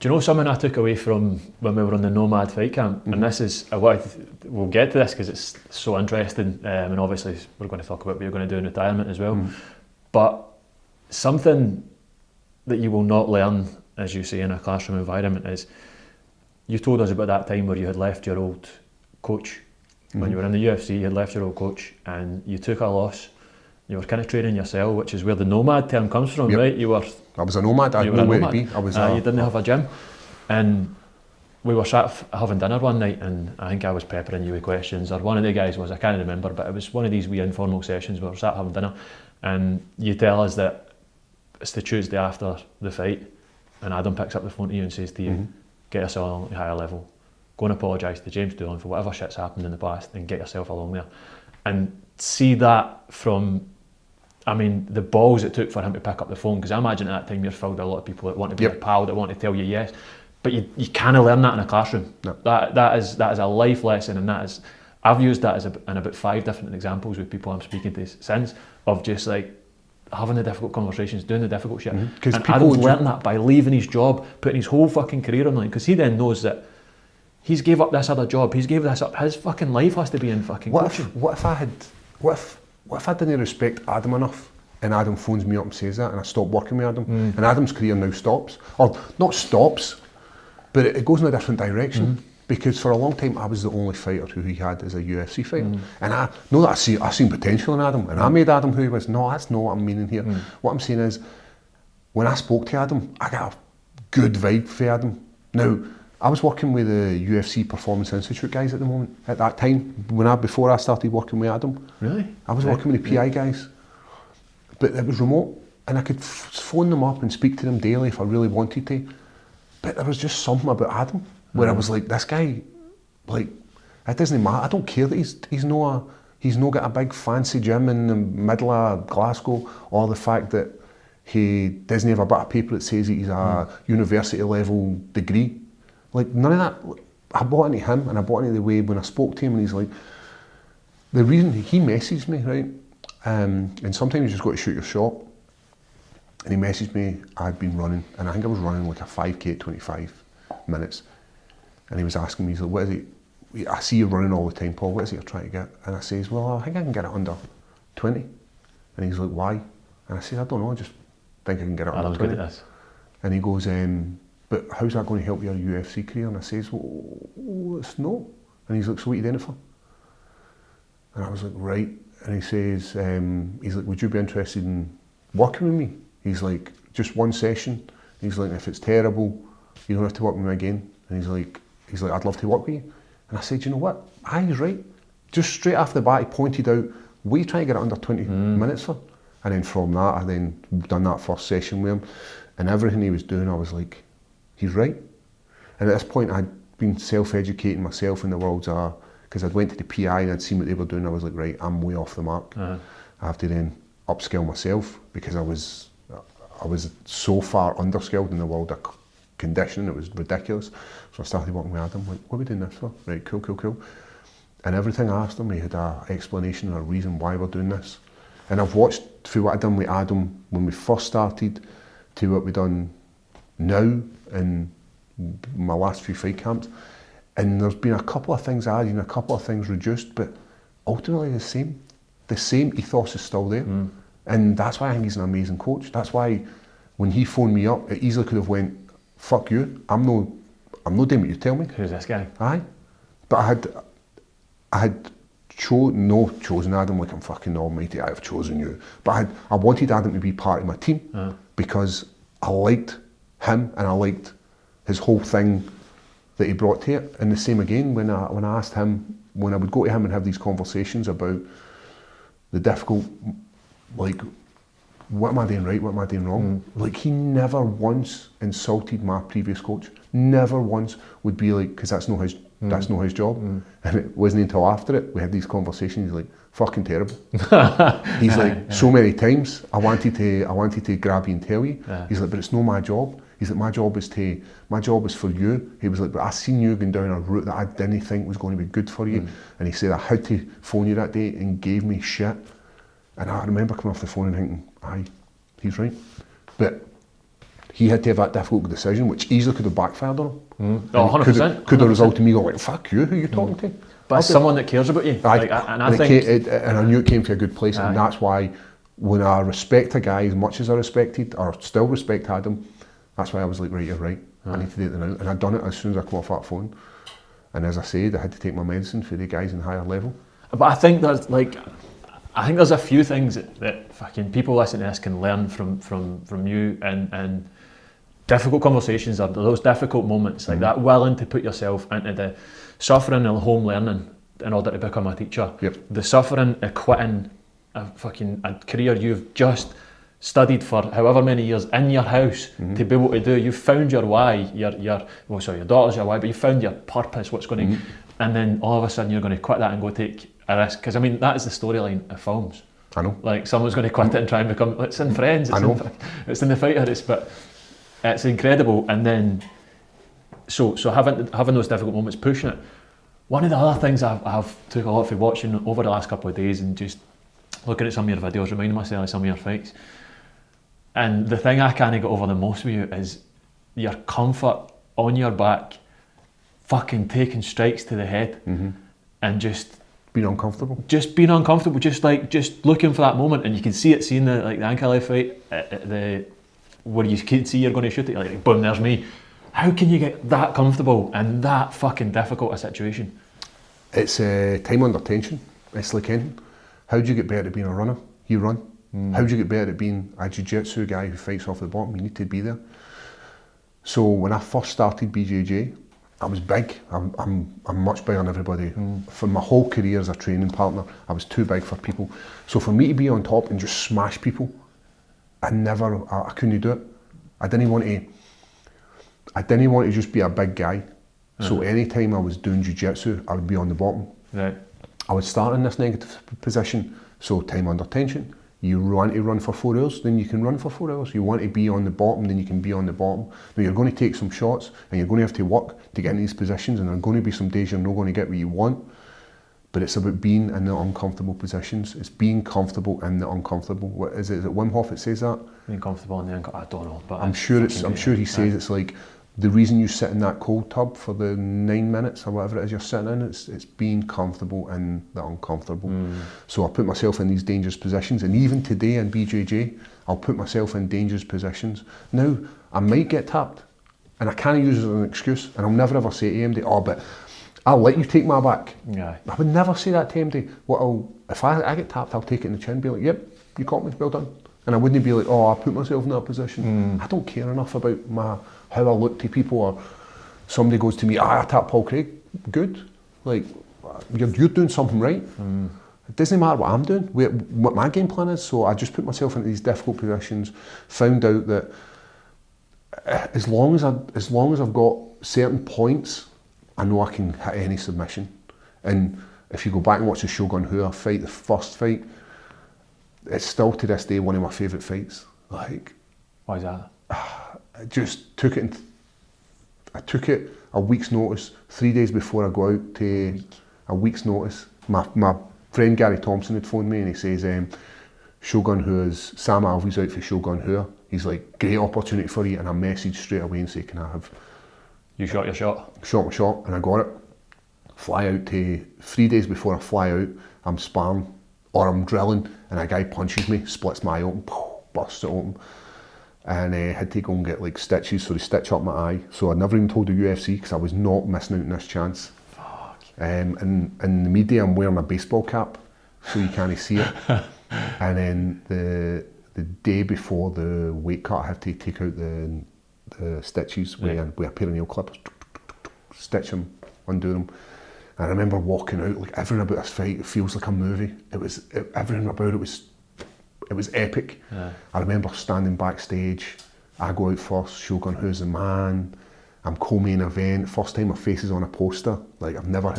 Do you know something I took away from when we were on the Nomad fight camp? And this is, we'll get to this because it's so interesting, and obviously we're going to talk about what you're going to do in retirement as well. But something that you will not learn, as you say, in a classroom environment is, you told us about that time where you had left your old coach. When you were in the UFC, you had left your old coach and you took a loss. You were kind of training yourself, which is where the Nomad term comes from, right? I was a nomad. I had nowhere to be. You didn't have a gym. And we were sat having dinner one night, and I think I was peppering you with questions, or one of the guys was, I can't remember, but it was one of these wee informal sessions where we were sat having dinner, and you tell us that it's the Tuesday after the fight, and Adam picks up the phone to you and says to you, get yourself on a higher level, go and apologise to James Doolan for whatever shit's happened in the past, and get yourself along there. And see that from, I mean, the balls it took for him to pick up the phone, because I imagine at that time you're filled with a lot of people that want to be your pal, that want to tell you yes, but you kind of learn that in a classroom. No. That is a life lesson, and that is, I've used that in about 5 different examples with people I'm speaking to since, of just like having the difficult conversations, doing the difficult shit. And Adam's learned that by leaving his job, putting his whole fucking career on the line, because he then knows that he's gave up this other job, he's gave this up, his fucking life has to be in fucking coaching. What if I didn't respect Adam enough, and Adam phones me up and says that, and I stop working with Adam, and Adam's career now stops, or not stops, but it goes in a different direction, because for a long time I was the only fighter who he had as a UFC fighter, and I know that I seen potential in Adam, and I made Adam who he was. No, that's not what I'm meaning here. What I'm saying is, when I spoke to Adam, I got a good vibe for Adam. Now, I was working with the UFC Performance Institute guys at the moment, at that time, before I started working with Adam. Really? I was working with the PI guys, but it was remote, and I could phone them up and speak to them daily if I really wanted to. But there was just something about Adam where I was like, this guy, like, it doesn't matter. I don't care that he's not got a big fancy gym in the middle of Glasgow, or the fact that he doesn't have a bit of paper that says he's a university level degree. Like, none of that. I bought into him, and I bought into the way when I spoke to him, and he's like, the reason he messaged me, right, and sometimes you just got to shoot your shot. And he messaged me, I'd been running, and I think I was running like a 5k at 25 minutes. And he was asking me, he's like, what is it? I see you running all the time, Paul, what is it you're trying to get? And I says, well, I think I can get it under 20. And he's like, why? And I said, I don't know, I just think I can get it under 20. Good at this. And he goes, but how's that going to help your UFC career? And I says, well, it's not. And he's like, so what are you doing it for? And I was like, right. And he says, he's like, would you be interested in working with me? He's like, just one session. He's like, if it's terrible, you don't have to work with me again. And he's like, I'd love to work with you. And I said, you know what? He's right. Just straight off the bat, he pointed out, what are you trying to get it under 20 minutes for? And then from that, I then done that first session with him. And everything he was doing, I was like, he's right. And at this point, I'd been self-educating myself in the world's because I'd went to the PI and I'd seen what they were doing. I was like, right, I'm way off the mark. I have to then upskill myself, because I was so far underskilled in the world of conditioning, it was ridiculous. So I started working with Adam, like, what are we doing this for? Right, cool. And everything I asked him, he had an explanation or a reason why we're doing this. And I've watched through what I'd done with Adam when we first started to what we've done now in my last few fight camps. And there's been a couple of things added and a couple of things reduced, but ultimately the same. The same ethos is still there. And that's why I think he's an amazing coach. That's why when he phoned me up, it easily could have went, fuck you, I'm no doing what you tell me. Who's this guy? Aye. But I had chosen Adam like I'm fucking almighty, I have chosen you. But I wanted Adam to be part of my team because I liked him and I liked his whole thing that he brought to it. And the same again when I asked him, when I would go to him and have these conversations about the difficult, like, what am I doing right, what am I doing wrong? Like, he never once insulted my previous coach. Never once would be like, because that's not his job. And it wasn't until after it we had these conversations. He's like, fucking terrible. He's like, so many times I wanted to grab you and tell you. He's like, but it's not my job. He's like, my job is for you. He was like, but I seen you going down a route that I didn't think was going to be good for you. And he said, I had to phone you that day, and gave me shit. And I remember coming off the phone and thinking, aye, he's right. But he had to have that difficult decision, which easily could have backfired on him. Oh, 100%. Could have resulted in me going like, fuck you, who are you talking to? But as someone that cares about you. I knew it came to a good place, and that's why when I respect a guy as much as I respected, or still respect Adam, that's why I was like, right, you're right. I need to do it now. And I'd done it as soon as I come off that phone. And as I said, I had to take my medicine for the guys in higher level. But I think there's a few things that fucking people listening to this can learn from you, and difficult conversations are those difficult moments, like that willing to put yourself into the suffering and home learning in order to become a teacher. Yep. The suffering of quitting a career you've just studied for however many years in your house to be able to do. You found your why, your daughter's your why, but you found your purpose, what's going to, and then all of a sudden you're going to quit that and go take a risk. Because I mean, that is the storyline of films. I know. Like someone's going to quit it and try and become, it's in Friends, it's in The Fighter, but it's incredible. And then, so having those difficult moments, pushing it. One of the other things I've took a lot from watching over the last couple of days and just looking at some of your videos, reminding myself of some of your fights. And the thing I can't get over the most with you is your comfort on your back, fucking taking strikes to the head, and just being uncomfortable. Just looking for that moment, and you can see it, seeing the ankle leg fight, where you can see you're going to shoot it, like boom, there's me. How can you get that comfortable in that fucking difficult a situation? It's time under tension. It's like anything. How do you get better at being a runner? You run. How do you get better at being a jiu-jitsu guy who fights off the bottom? You need to be there. So when I first started BJJ, I was big. I'm much bigger than everybody. For my whole career as a training partner, I was too big for people. So for me to be on top and just smash people, I couldn't do it. I didn't want to just be a big guy. So anytime I was doing jiu-jitsu, I would be on the bottom. Right. I would start in this negative position. So time under tension. You want to run for 4 hours, then you can run for 4 hours. You want to be on the bottom, then you can be on the bottom. Now you're going to take some shots and you're going to have to work to get in these positions, and there are going to be some days you're not going to get what you want. But it's about being in the uncomfortable positions. It's being comfortable in the uncomfortable. What is it? Is it Wim Hof that says that? Being comfortable in the uncomfortable. I don't know, but I'm sure he says it's like the reason you sit in that cold tub for the 9 minutes or whatever it is you're sitting in, it's being comfortable in the uncomfortable. So I put myself in these dangerous positions, and even today in BJJ, I'll put myself in dangerous positions. Now, I might get tapped, and I can't use it as an excuse, and I'll never ever say to MD, but I'll let you take my back. Yeah. I would never say that to MD. If I get tapped, I'll take it in the chin, be like, yep, you caught me, well done. And I wouldn't be like, I put myself in that position. I don't care enough about how I look to people, or somebody goes to me, I tapped Paul Craig, good. Like, you're doing something right. It doesn't matter what I'm doing, what my game plan is. So I just put myself into these difficult positions, found out that as long as I've got certain points, I know I can hit any submission. And if you go back and watch the Shogun fight, the first fight, it's still to this day one of my favourite fights. Like, why is that? I just took it. I took it a week's notice, 3 days before I go out to a week's notice. My friend Gary Thompson had phoned me and he says, Shogun Sam Alvey's out for Shogun. He's like, great opportunity for you. And I messaged straight away and say, can I have? You shot your shot? Shot my shot, and I got it. Fly out to 3 days before I fly out, I'm sparring or I'm drilling, and a guy punches me, splits my eye open, busts it open. And had to go and get like stitches, so they stitch up my eye. So I never even told the UFC because I was not missing out on this chance. Fuck. And in the media, I'm wearing a baseball cap, so you can't see it. And then the day before the weight cut, I have to take out the stitches with a pair of nail clippers, stitch them, undo them. And I remember walking out, like everything about this fight, it feels like a movie. Everything about it was epic. Yeah. I remember standing backstage, I go out first, Shogun Who's the Man, I'm co-main event, first time my face is on a poster. Like I've never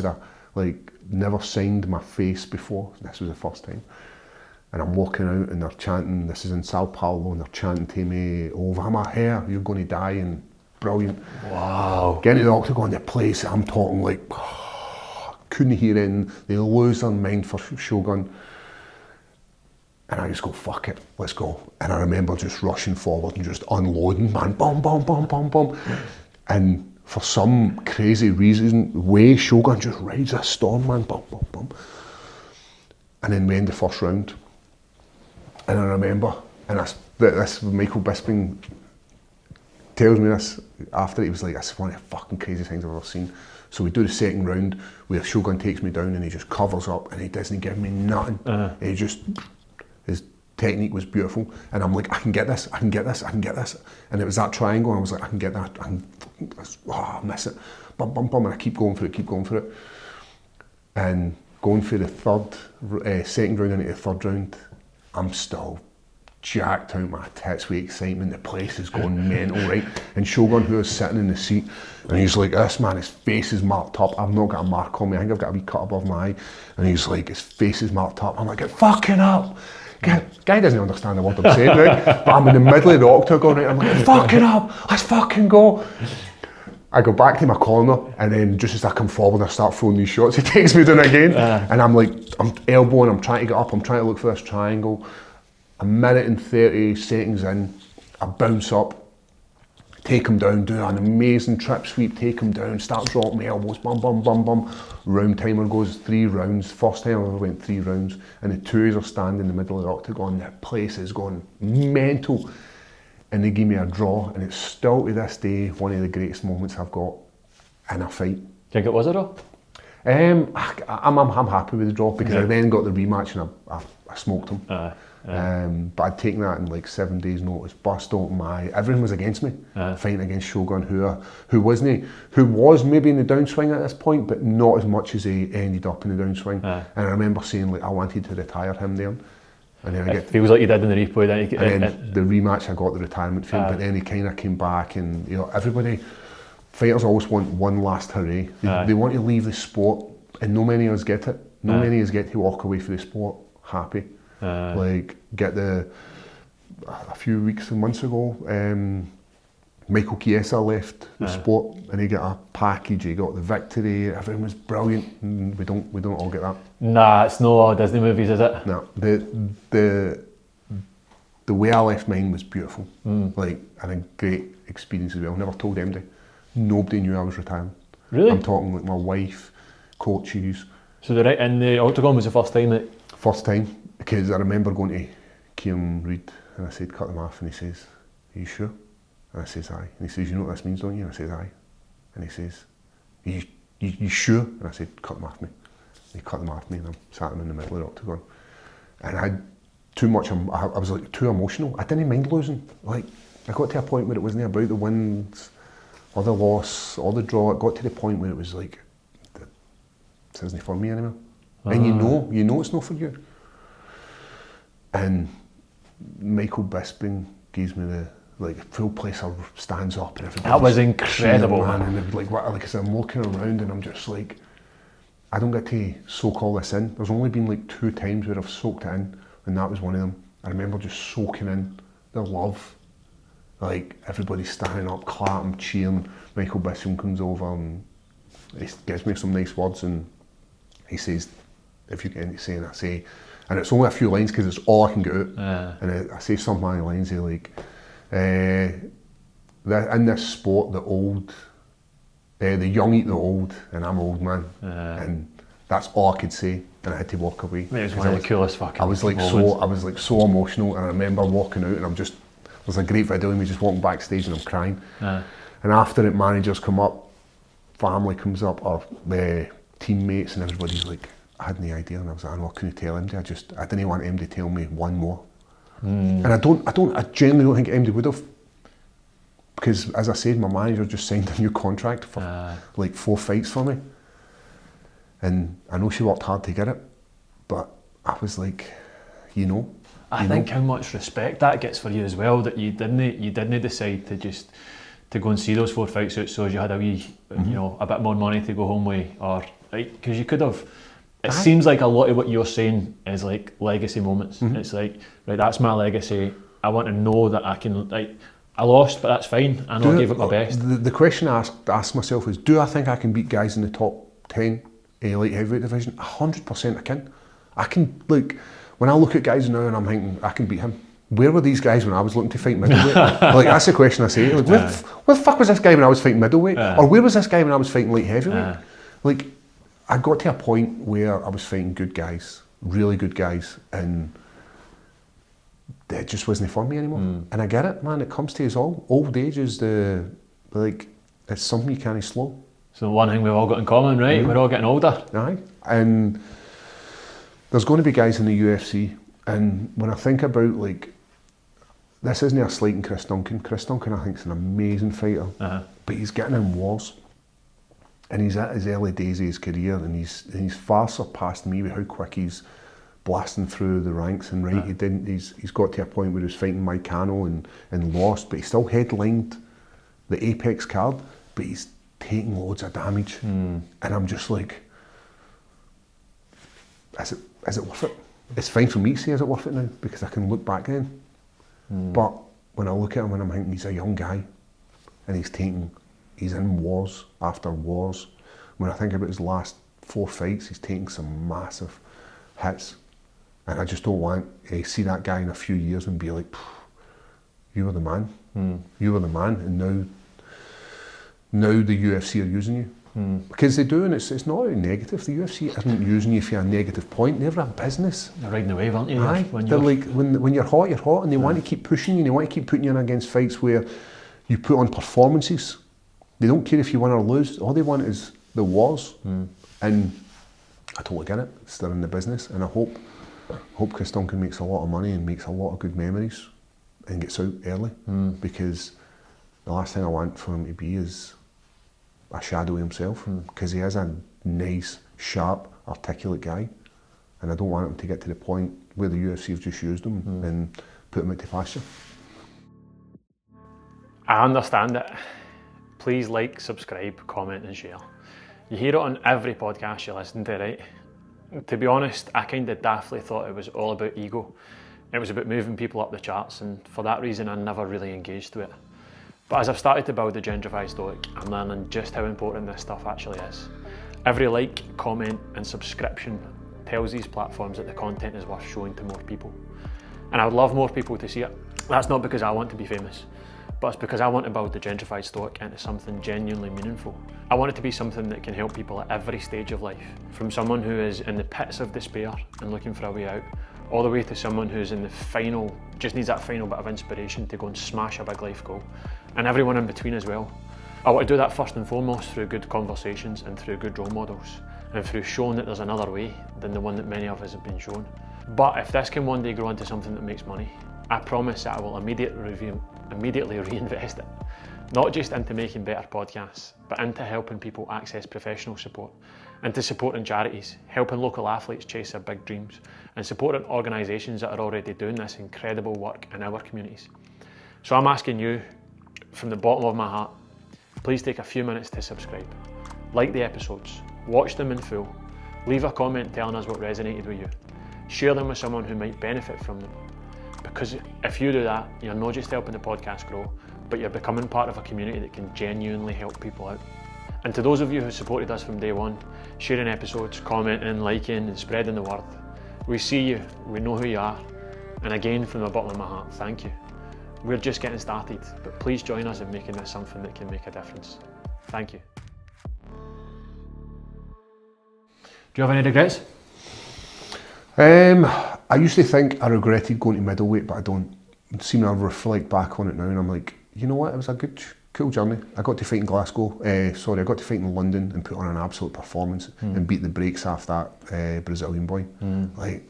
never signed my face before, this was the first time. And I'm walking out and they're chanting, this is in Sao Paulo, and they're chanting to me, over here, you're going to die, and brilliant. Wow. Getting to the octagon, the place, I'm talking like, couldn't hear it, they lose their mind for Shogun. And I just go, fuck it, let's go. And I remember just rushing forward and just unloading, man, bum, bum, bum, bum, bum. And for some crazy reason, Shogun just rides a storm, man, bum, bum, bum. And then we end the first round. And I remember, and this Michael Bisping tells me this after, he was like, that's one of the fucking craziest things I've ever seen. So we do the second round where Shogun takes me down and he just covers up and he doesn't give me nothing. He just, his technique was beautiful. And I'm like, I can get this, I can get this, I can get this. And it was that triangle and I was like, I can get that, I miss it. Bum, bum, bum, and I keep going for it, And going for the second round into the third round, I'm still jacked out my tits with excitement. The place is going mental, right? And Shogun, who was sitting in the seat, and he's like, this man, his face is marked up. I've not got a mark on me. I think I've got a wee cut above my eye. And he's like, his face is marked up. I'm like, get fucking up. Guy doesn't understand the word I'm saying, right? But I'm in the middle of the octagon, right? I'm like, get fucking up. Let's fucking go. I go back to my corner, and then just as I come forward, I start throwing these shots. He takes me down again, and I'm like, I'm elbowing, I'm trying to get up, I'm trying to look for this triangle. A minute and 30 seconds in, I bounce up, take him down, do an amazing trip sweep, take him down, start dropping my elbows, bum, bum, bum, bum. Round timer goes 3 rounds. First time I ever went 3 rounds, and the two of us are standing in the middle of the octagon. The place is going mental. And they give me a draw, and it's still to this day one of the greatest moments I've got in a fight. Do you think it was a draw? I'm happy with the draw because I then got the rematch and I smoked him. But I'd taken that in like 7 days' notice, burst open my eye. Everyone was against me, fighting against Shogun, who was maybe in the downswing at this point, but not as much as he ended up in the downswing. And I remember saying like I wanted to retire him there. And then feels like you did in the replay. Then the rematch, I got the retirement fame, but then he kind of came back, and fighters always want one last hooray. They want to leave the sport, and no many of us get it. No many of us get to walk away from the sport happy. A few weeks and months ago, Michael Chiesa left the sport, and he got a package. He got the victory. Everything was brilliant. And we don't all get that. Nah, it's no all Disney movies, is it? No, the way I left mine was beautiful. And a great experience as well. Never told anybody. Nobody knew I was retiring. Really? I'm talking like my wife, coaches. So the octagon was the first time that. First time, because I remember going to Kieran Reid and I said, cut them off, and he says, are you sure? And I says, aye. And he says, you know what this means, don't you? And I says, aye. And he says, you sure? And I said, cut them off me. And he cut them off me, and I sat him in the middle of the octagon. And I had too much, I was like too emotional. I didn't mind losing. Like, I got to a point where it wasn't about the wins or the loss or the draw. It got to the point where it was like, this isn't for me anymore. And you know it's not for you. And Michael Bisping gives me the full place stands up and everybody. That was incredible, man. And like I said, I'm looking around and I'm just like, I don't get to soak all this in. There's only been like 2 times where I've soaked it in, and that was one of them. I remember just soaking in the love. Like everybody's standing up, clapping, cheering. Michael Bisping comes over and he gives me some nice words, and he says, if you get anything to say, and I say, and it's only a few lines because it's all I can get out. And I say some of my lines, like, in this sport, the young eat the old, and I'm old man, and that's all I could say, and I had to walk away. It was one of the coolest fucking I was like so emotional, and I remember walking out, and there's a great video of me just walking backstage, and I'm crying. And after it, managers come up, family comes up, or the teammates, and everybody's like, I had no idea, and I was like, I know, I couldn't tell him. I didn't want him to tell me one more. And I genuinely don't think MD would have, because as I said, my manager just signed a new contract for like 4 fights for me, and I know she worked hard to get it, but I was like, I think how much respect that gets for you as well, that you didn't decide to go and see those 4 fights out, so as you had a wee, a bit more money to go home with, or because you could have. It seems like a lot of what you're saying is like legacy moments. It's like, right, that's my legacy. I want to know that I can, I lost, but that's fine. I know I gave it my best. The question I asked myself is, do I think I can beat guys in the top 10 light heavyweight division? 100% I can. I can, when I look at guys now and I'm thinking, I can beat him. Where were these guys when I was looking to fight middleweight? Like, that's the question I say. Like, where the fuck was this guy when I was fighting middleweight? Or where was this guy when I was fighting light heavyweight? Like, I got to a point where I was fighting good guys, really good guys, and it just wasn't for me anymore. And I get it, man. It comes to us all. Old age is it's something you can't slow. So one thing we've all got in common, right? We're all getting older. Aye. And there's going to be guys in the UFC, and when I think about, like, this isn't a slight in Chris Duncan. Chris Duncan, I think, is an amazing fighter, but he's getting in wars. And he's at his early days of his career, and he's far surpassed me with how quick he's blasting through the ranks. And he's got to a point where he was fighting Mike Cano and lost, but he still headlined the Apex card, but he's taking loads of damage. And I'm just like, is it worth it? It's fine for me to say, is it worth it now? Because I can look back then. But when I look at him and I'm thinking, he's a young guy, and he's in wars after wars. When I think about his last 4 fights, he's taking some massive hits. And I just don't want to see that guy in a few years and be like, you were the man. You were the man, and now the UFC are using you. Because they do, and it's not negative. The UFC isn't using you for a negative point. They're a business. They're riding the wave, aren't you? Aye. They're like, when you're hot, and they want to keep pushing you, and they want to keep putting you in against fights where you put on performances. They don't care if you win or lose. All they want is the wars. And I totally get it. They're in the business, and I hope Chris Duncan makes a lot of money and makes a lot of good memories and gets out early, because the last thing I want for him to be is a shadow of himself, because he is a nice, sharp, articulate guy, and I don't want him to get to the point where the UFC have just used him and put him out to pasture. I understand it. Please like, subscribe, comment and share. You hear it on every podcast you listen to, right? To be honest, I kind of daftly thought it was all about ego. It was about moving people up the charts, and for that reason I never really engaged with it. But as I've started to build the Gentrified Stoic, I'm learning just how important this stuff actually is. Every like, comment and subscription tells these platforms that the content is worth showing to more people. And I would love more people to see it. That's not because I want to be famous, but it's because I want to build the Gentrified Stoic into something genuinely meaningful. I want it to be something that can help people at every stage of life, from someone who is in the pits of despair and looking for a way out, all the way to someone who's in the final, just needs that final bit of inspiration to go and smash a big life goal, and everyone in between as well. I want to do that first and foremost through good conversations and through good role models, and through showing that there's another way than the one that many of us have been shown. But if this can one day grow into something that makes money, I promise that I will immediately reinvest it. Not just into making better podcasts, but into helping people access professional support, into supporting charities, helping local athletes chase their big dreams, and supporting organisations that are already doing this incredible work in our communities. So I'm asking you, from the bottom of my heart, please take a few minutes to subscribe. Like the episodes, watch them in full, leave a comment telling us what resonated with you, share them with someone who might benefit from them. Because if you do that, you're not just helping the podcast grow, but you're becoming part of a community that can genuinely help people out. And to those of you who supported us from day one, sharing episodes, commenting, liking and spreading the word, we see you, we know who you are, and again from the bottom of my heart, thank you. We're just getting started, but please join us in making this something that can make a difference. Thank you. Do you have any regrets? I used to think I regretted going to middleweight, but I don't. Seem to reflect back on it now, and I'm like, you know what? It was a good, cool journey. I got to fight in Glasgow. I got to fight in London and put on an absolute performance and beat the brakes off that Brazilian boy. Like,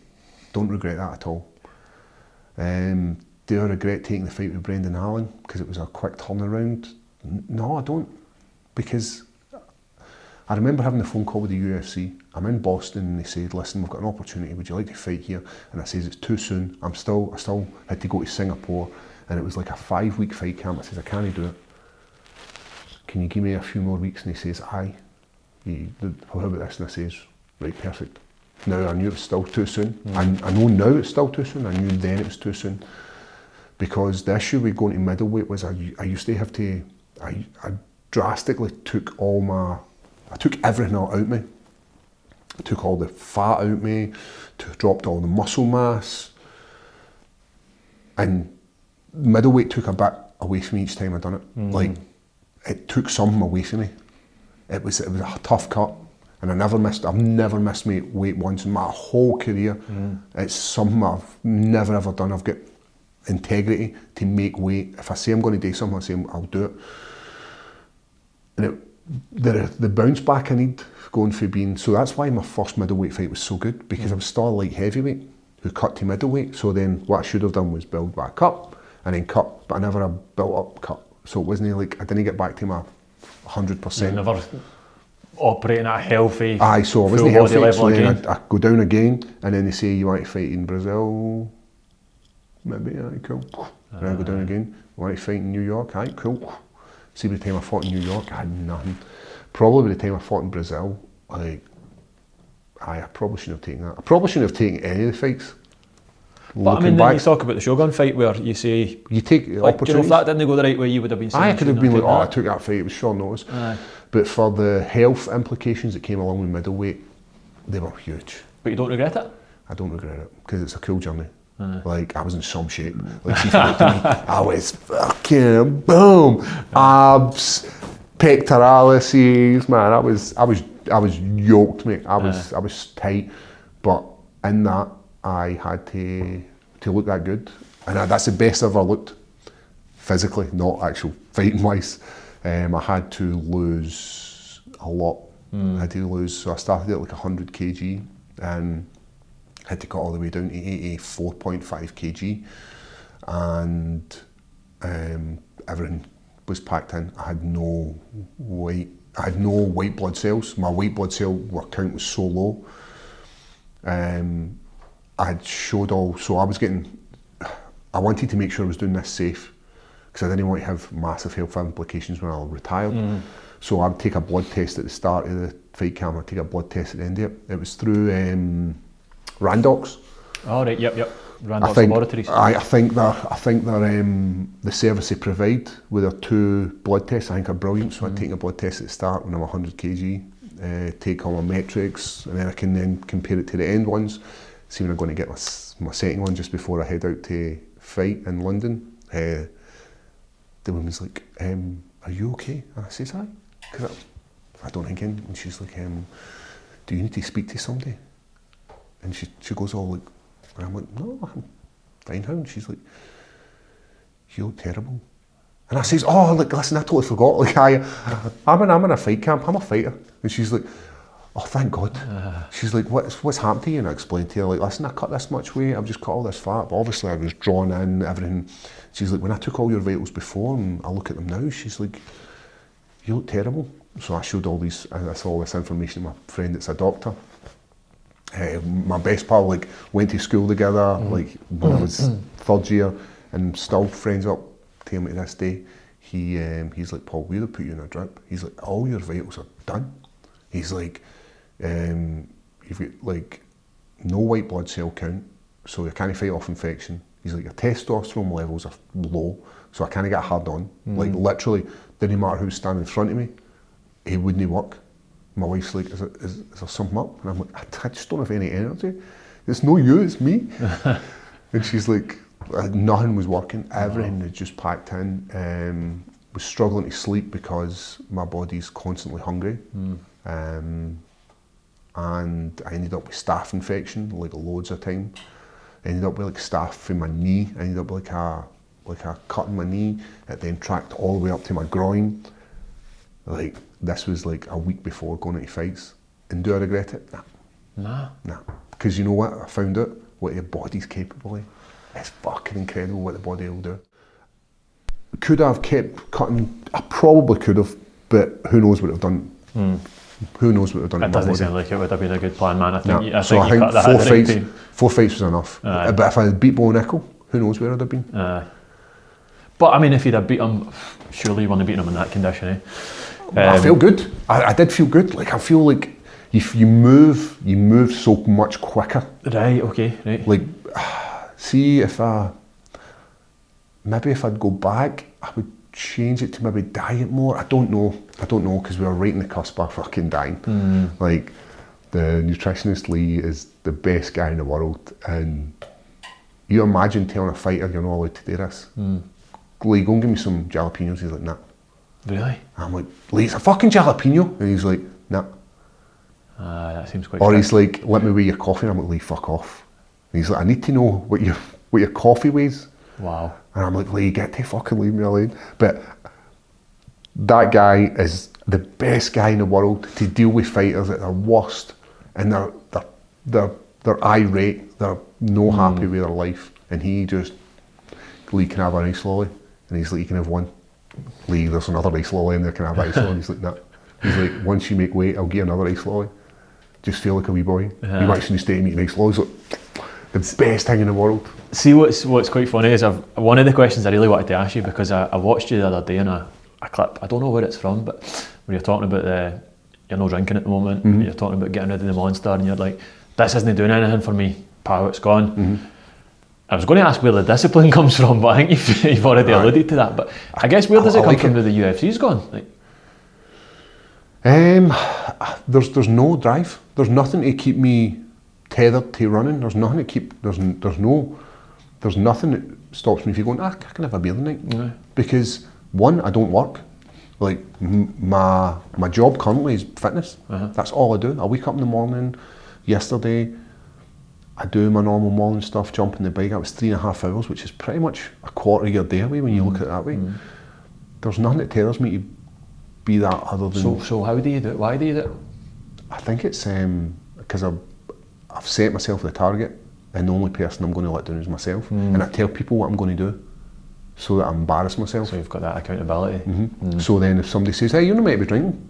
don't regret that at all. Do I regret taking the fight with Brendan Allen because it was a quick turnaround? No, I don't, because I remember having the phone call with the UFC. I'm in Boston and they said, listen, we've got an opportunity, would you like to fight here? And I says, it's too soon. I still had to go to Singapore, and it was like a 5-week fight camp. I says, I can't do it. Can you give me a few more weeks? And he says, aye. How about this? And I says, right, perfect. Now I knew it was still too soon. I know now it's still too soon. I knew then it was too soon. Because the issue with going to middleweight was I used to have to, I drastically took everything out of me. took all the fat out of me, dropped all the muscle mass, and middleweight took a bit away from me each time I done it. Like, it took something away from me. It was a tough cut, and I've never missed weight once in my whole career. It's something I've never ever done. I've got integrity to make weight. If I say I'm going to do something, I say I'll do it. And the bounce back I need going for being, so that's why my first middleweight fight was so good, because I was still a light heavyweight who cut to middleweight. So then what I should have done was build back up and then cut, but I never built up cut. So it wasn't like, I didn't get back to my 100%. You're never operating at a healthy, aye, so I wasn't healthy, level so again. then I go down again, and then they say you want to fight in Brazil, maybe, aye, cool. And I go down again, you want to fight in New York, aye, cool. See, by the time I fought in New York, I had nothing. Probably by the time I fought in Brazil, I probably shouldn't have taken that. I probably shouldn't have taken any of the fights. But I mean, then you talk about the Shogun fight where you say, you take like, opportunities. you know, if that didn't go the right way, you would have been saying, I could have been like, that. I took that fight, it was short notice. But for the health implications that came along with middleweight, they were huge. But you don't regret it? I don't regret it, because it's a cool journey. Like, I was in some shape. Like, see, looked at me, I was fucking boom, abs, pectoralis, man. I was yoked, mate. I was tight, but in that I had to look that good, and that's the best I've ever looked physically, not actual fighting wise. I had to lose a lot. I had to lose, so I started at like 100 kg and had to cut all the way down to 84.5 kg, and everything was packed in. I had no white blood cells. My white blood cell count was so low. I had showed all, so I wanted to make sure I was doing this safe, because I didn't want to have massive health implications when I retired. So I'd take a blood test at the start of the fight camp, I'd take a blood test at the end of it. It was through Randox. Oh right, yep. Randox Laboratories. I think they're the service they provide with their 2 blood tests, I think, are brilliant. So I'd take a blood test at the start when I'm 100 kg, take all my metrics, and then I can then compare it to the end ones. See when I'm going to get my second one just before I head out to fight in London. The woman's like, "Are you okay?" And I says, "Aye," because I don't think in. And she's like, "Do you need to speak to somebody?" And she goes all like, and I'm like, "No, I'm fine how?" And she's like, "You look terrible." And I says, "Oh, look, listen, I totally forgot. Like, I'm in a fight camp. I'm a fighter." And she's like, "Oh, thank God." She's like, "What's happened to you?" And I explained to her, like, "Listen, I cut this much weight. I've just cut all this fat. But obviously, I was drawn in, everything." She's like, "When I took all your vitals before and I look at them now," she's like, "You look terrible." So I showed all this information to my friend that's a doctor. My best pal, like, went to school together, like, when I was 3rd year, and still friends up to him to this day. He's like, "Paul, we'll put you in a drip." He's like, "All your vitals are done." He's like, "You've got like no white blood cell count, so you can't fight off infection." He's like, "Your testosterone levels are low, so I can't get hard on." Like, literally, didn't matter who's standing in front of me, he wouldn't work. My wife's like, is there something up? And I'm like, I just don't have any energy. It's no you, it's me. And she's like, nothing was working. Everything was just packed in. Was struggling to sleep because my body's constantly hungry. And I ended up with staph infection, like, loads of time. I ended up with like staph in my knee. I ended up with like a cut in my knee. It then tracked all the way up to my groin. Like, this was like a week before going into fights. And do I regret it? Nah. Because you know what? I found out what your body's capable of. It's fucking incredible what the body will do. Could I have kept cutting? I probably could have, but who knows what I've done. Who knows what I've done. It doesn't sound like it would have been a good plan, man. I think you cut that 4 fights was enough. But if I had beat Bo Nickel, who knows where I'd have been. But I mean, if you'd have beat him, surely you wouldn't have beaten him in that condition, eh? I feel good. I did feel good. Like, I feel like you move so much quicker. Right, okay, right. Like, see, if I'd go back, I would change it to maybe diet more. I don't know, because we were right in the cusp of fucking dying. Like, the nutritionist Lee is the best guy in the world, and you imagine telling a fighter you're not allowed to do this. Lee, go and give me some jalapenos. He's like, nah. Really? I'm like, Lee, it's a fucking jalapeno. And he's like, nah. That seems quite. Or strict. he's like, let me weigh your coffee. And I'm like, Lee, fuck off. And he's like, I need to know what your coffee weighs. Wow. And I'm like, Lee, get to fucking leave me alone. But that guy is the best guy in the world to deal with fighters at their worst, and they're irate, they're no happy with their life, and he just, Lee, can I have an ice lolly? And he's like, you can have one. Lee, there's another ice lolly in there, can I have ice lolly? He's like, nah. He's like, once you make weight, I'll get another ice lolly. Just feel like a wee boy. You actually stay and eat ice lollies. Like, the best thing in the world. See, what's quite funny is one of the questions I really wanted to ask you, because I watched you the other day in a clip, I don't know where it's from, but when you're talking about you're no drinking at the moment, you're talking about getting rid of the monster, and you're like, this isn't doing anything for me, pal, it's gone. I was going to ask where the discipline comes from, but I think you've already alluded to that. But I guess where does it come from that the UFC's gone? Like, there's no drive. There's nothing to keep me tethered to running. There's nothing to keep. There's nothing that stops me if you're going, I can have a beer tonight. Because one, I don't work. Like my job currently is fitness. That's all I do. I wake up in the morning. Yesterday, I do my normal morning stuff, jump on the bike. That was 3.5 hours, which is pretty much a quarter of your day away when you look at it that way. There's nothing that tethers me to be that other than. So how do you do it? Why do you do it? I think it's because I've set myself the target, and the only person I'm going to let down is myself. And I tell people what I'm going to do, so that I embarrass myself. So you've got that accountability. So then if somebody says, hey, you're not meant to be drinking,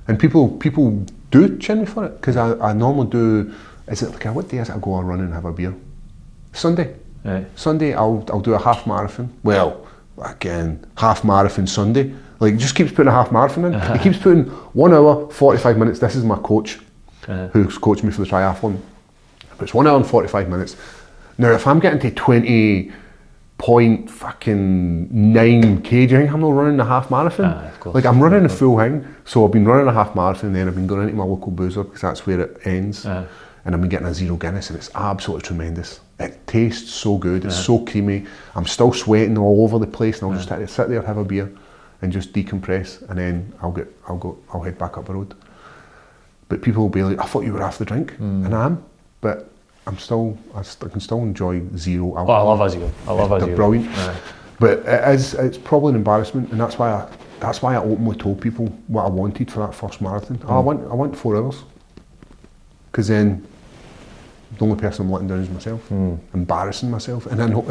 and people do chin me for it, because I normally do, is it like, what day is it I go and run and have a beer? Sunday. Right. Sunday I'll do a half marathon. Well, again, half marathon Sunday. Like, just keeps putting a half marathon in. He keeps putting 1 hour, 45 minutes. This is my coach, who's coached me for the triathlon. But it's 1 hour and 45 minutes. Now, if I'm getting to 20.9 kg, do you think I'm not running the half marathon? Of course. Like, I'm running a full thing. So I've been running a half marathon, and then I've been going into my local boozer, because that's where it ends. And I've been getting a Zero Guinness, and it's absolutely tremendous. It tastes so good. It's so creamy. I'm still sweating all over the place, and I'll just sit there, have a beer, and just decompress, and then I'll head back up the road. But people will be like, I thought you were after the drink, and I am, but I can still enjoy zero alcohol. Oh, I love a zero. They're zero. Brilliant. But it's probably an embarrassment, and that's why I openly told people what I wanted for that first marathon. I want 4 hours, because then the only person I'm letting down is myself, embarrassing myself, and I know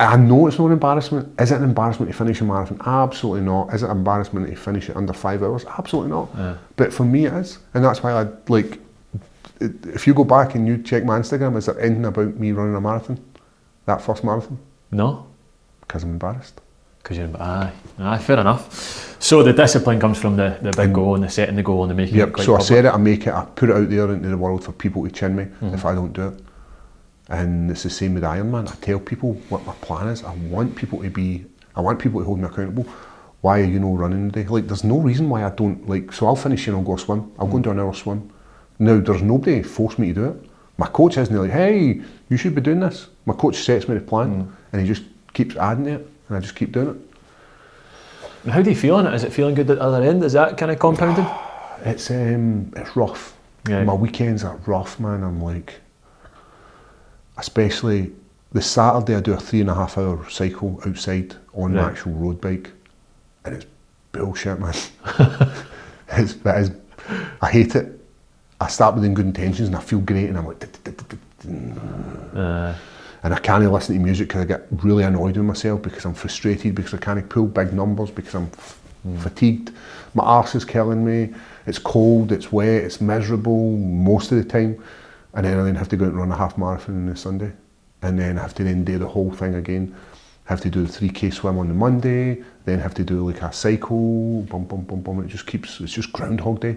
I know it's not an embarrassment. Is it an embarrassment to finish a marathon? Absolutely not. Is it an embarrassment to finish it under 5 hours? Absolutely not. But for me it is, and that's why if you go back and you check my Instagram, is there anything about me running a marathon? That first marathon? No. Because I'm embarrassed. Because you're aye, fair enough. So the discipline comes from the big goal and the setting the goal and the making it quite public. I set it, I make it, I put it out there into the world for people to chin me if I don't do it. And it's the same with Ironman. I tell people what my plan is. I want people to hold me accountable. Why are you not running today? Like, there's no reason why I don't, so I'll finish and I'll go swim. I'll go and do an hour swim. Now, there's nobody forced me to do it. My coach isn't like, hey, you should be doing this. My coach sets me the plan, and he just keeps adding to it, and I just keep doing it. And how do you feel on it? Is it feeling good at the other end? Is that kind of compounded? It's rough. Yeah. My weekends are rough, man. I'm like, especially the Saturday, I do a 3.5 hour cycle outside on my actual road bike, and it's bullshit, man. I hate it. I start with good intentions and I feel great, and I'm like, and I can't listen to music because I get really annoyed with myself, because I'm frustrated, because I can't pull big numbers, because I'm fatigued. My arse is killing me. It's cold, it's wet, it's miserable most of the time. And then I have to go out and run a half marathon on the Sunday, and then I have to then do the whole thing again. Have to do the 3K swim on the Monday, then have to do like a cycle, it's just Groundhog Day.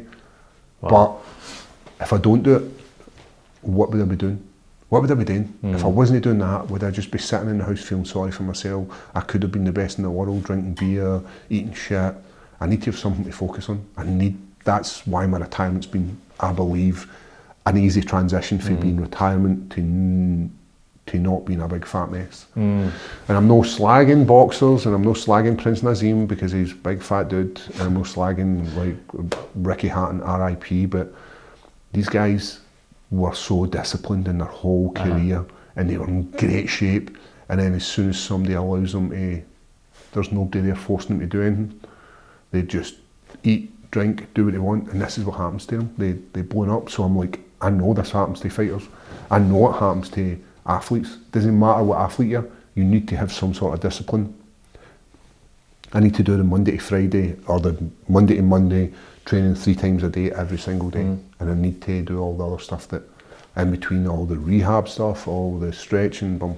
Wow. But if I don't do it, what would I be doing? If I wasn't doing that, would I just be sitting in the house feeling sorry for myself? I could have been the best in the world, drinking beer, eating shit. I need to have something to focus on. I need that's why my retirement's been, I believe, an easy transition from being retirement to not being a big fat mess. And I'm no slagging boxers, and I'm no slagging Prince Nazim because he's a big fat dude, and I'm no slagging like Ricky Hatton, RIP, but these guys were so disciplined in their whole career, and they were in great shape, and then as soon as somebody allows them to, there's nobody there forcing them to do anything, they just eat, drink, do what they want, and this is what happens to them. They blown up. So I'm like, I know this happens to fighters. I know it happens to athletes. Doesn't matter what athlete you need to have some sort of discipline. I need to do the Monday to Friday or the Monday to Monday training 3 times a day every single day, and I need to do all the other stuff that in between, all the rehab stuff, all the stretching, bum.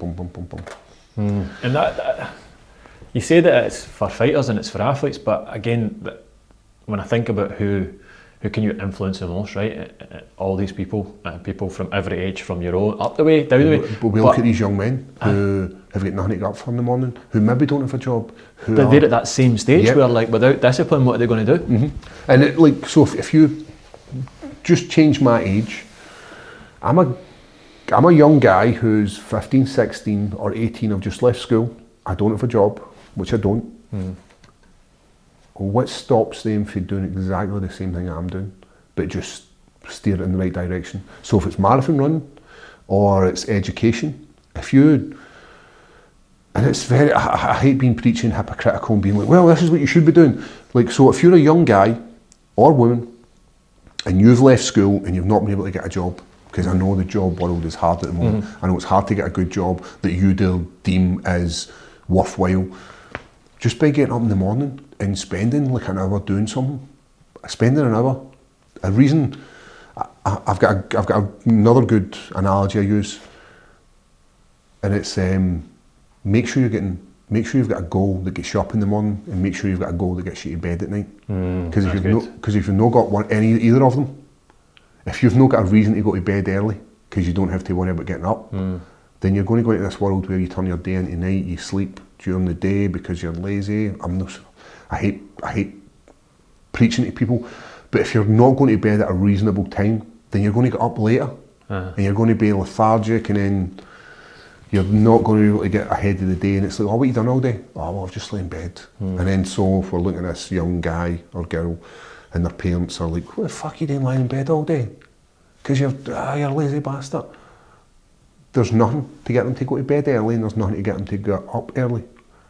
And that you say that it's for fighters and it's for athletes, but again, when I think about who can you influence the most, right? All these people from every age, from your own up the way, down the way. But we look at these young men who have got nothing to get up for in the morning, who maybe don't have a job. But they're at that same stage where, like, without discipline, what are they going to do? And it, like, so if you just change my age, I'm a young guy who's 15, 16 or 18, I've just left school, I don't have a job, which I don't. What stops them from doing exactly the same thing I'm doing, but just steer it in the right direction? So if it's marathon running or it's education, and it's very, I hate being preaching hypocritical and being like, well, this is what you should be doing. Like, so if you're a young guy or woman and you've left school and you've not been able to get a job, because I know the job world is hard at the moment, I know it's hard to get a good job that you deem as worthwhile, just by getting up in the morning and spending like an hour doing something, spending an hour. A reason, I've got another good analogy I use, and it's make sure you've got a goal that gets you up in the morning, and make sure you've got a goal that gets you to bed at night. Because if you've not got either of them, if you've not got a reason to go to bed early because you don't have to worry about getting up, then you're going to go into this world where you turn your day into night, you sleep during the day because you're lazy. I hate preaching to people, but if you're not going to bed at a reasonable time, then you're going to get up later, and you're going to be lethargic, and then you're not going to be able to get ahead of the day, and it's like, oh, what have you done all day? Oh, well, I've just lay in bed. And then so if we're looking at this young guy or girl and their parents are like, what the fuck are you doing lying in bed all day? Because you're a lazy bastard. There's nothing to get them to go to bed early, and there's nothing to get them to get up early.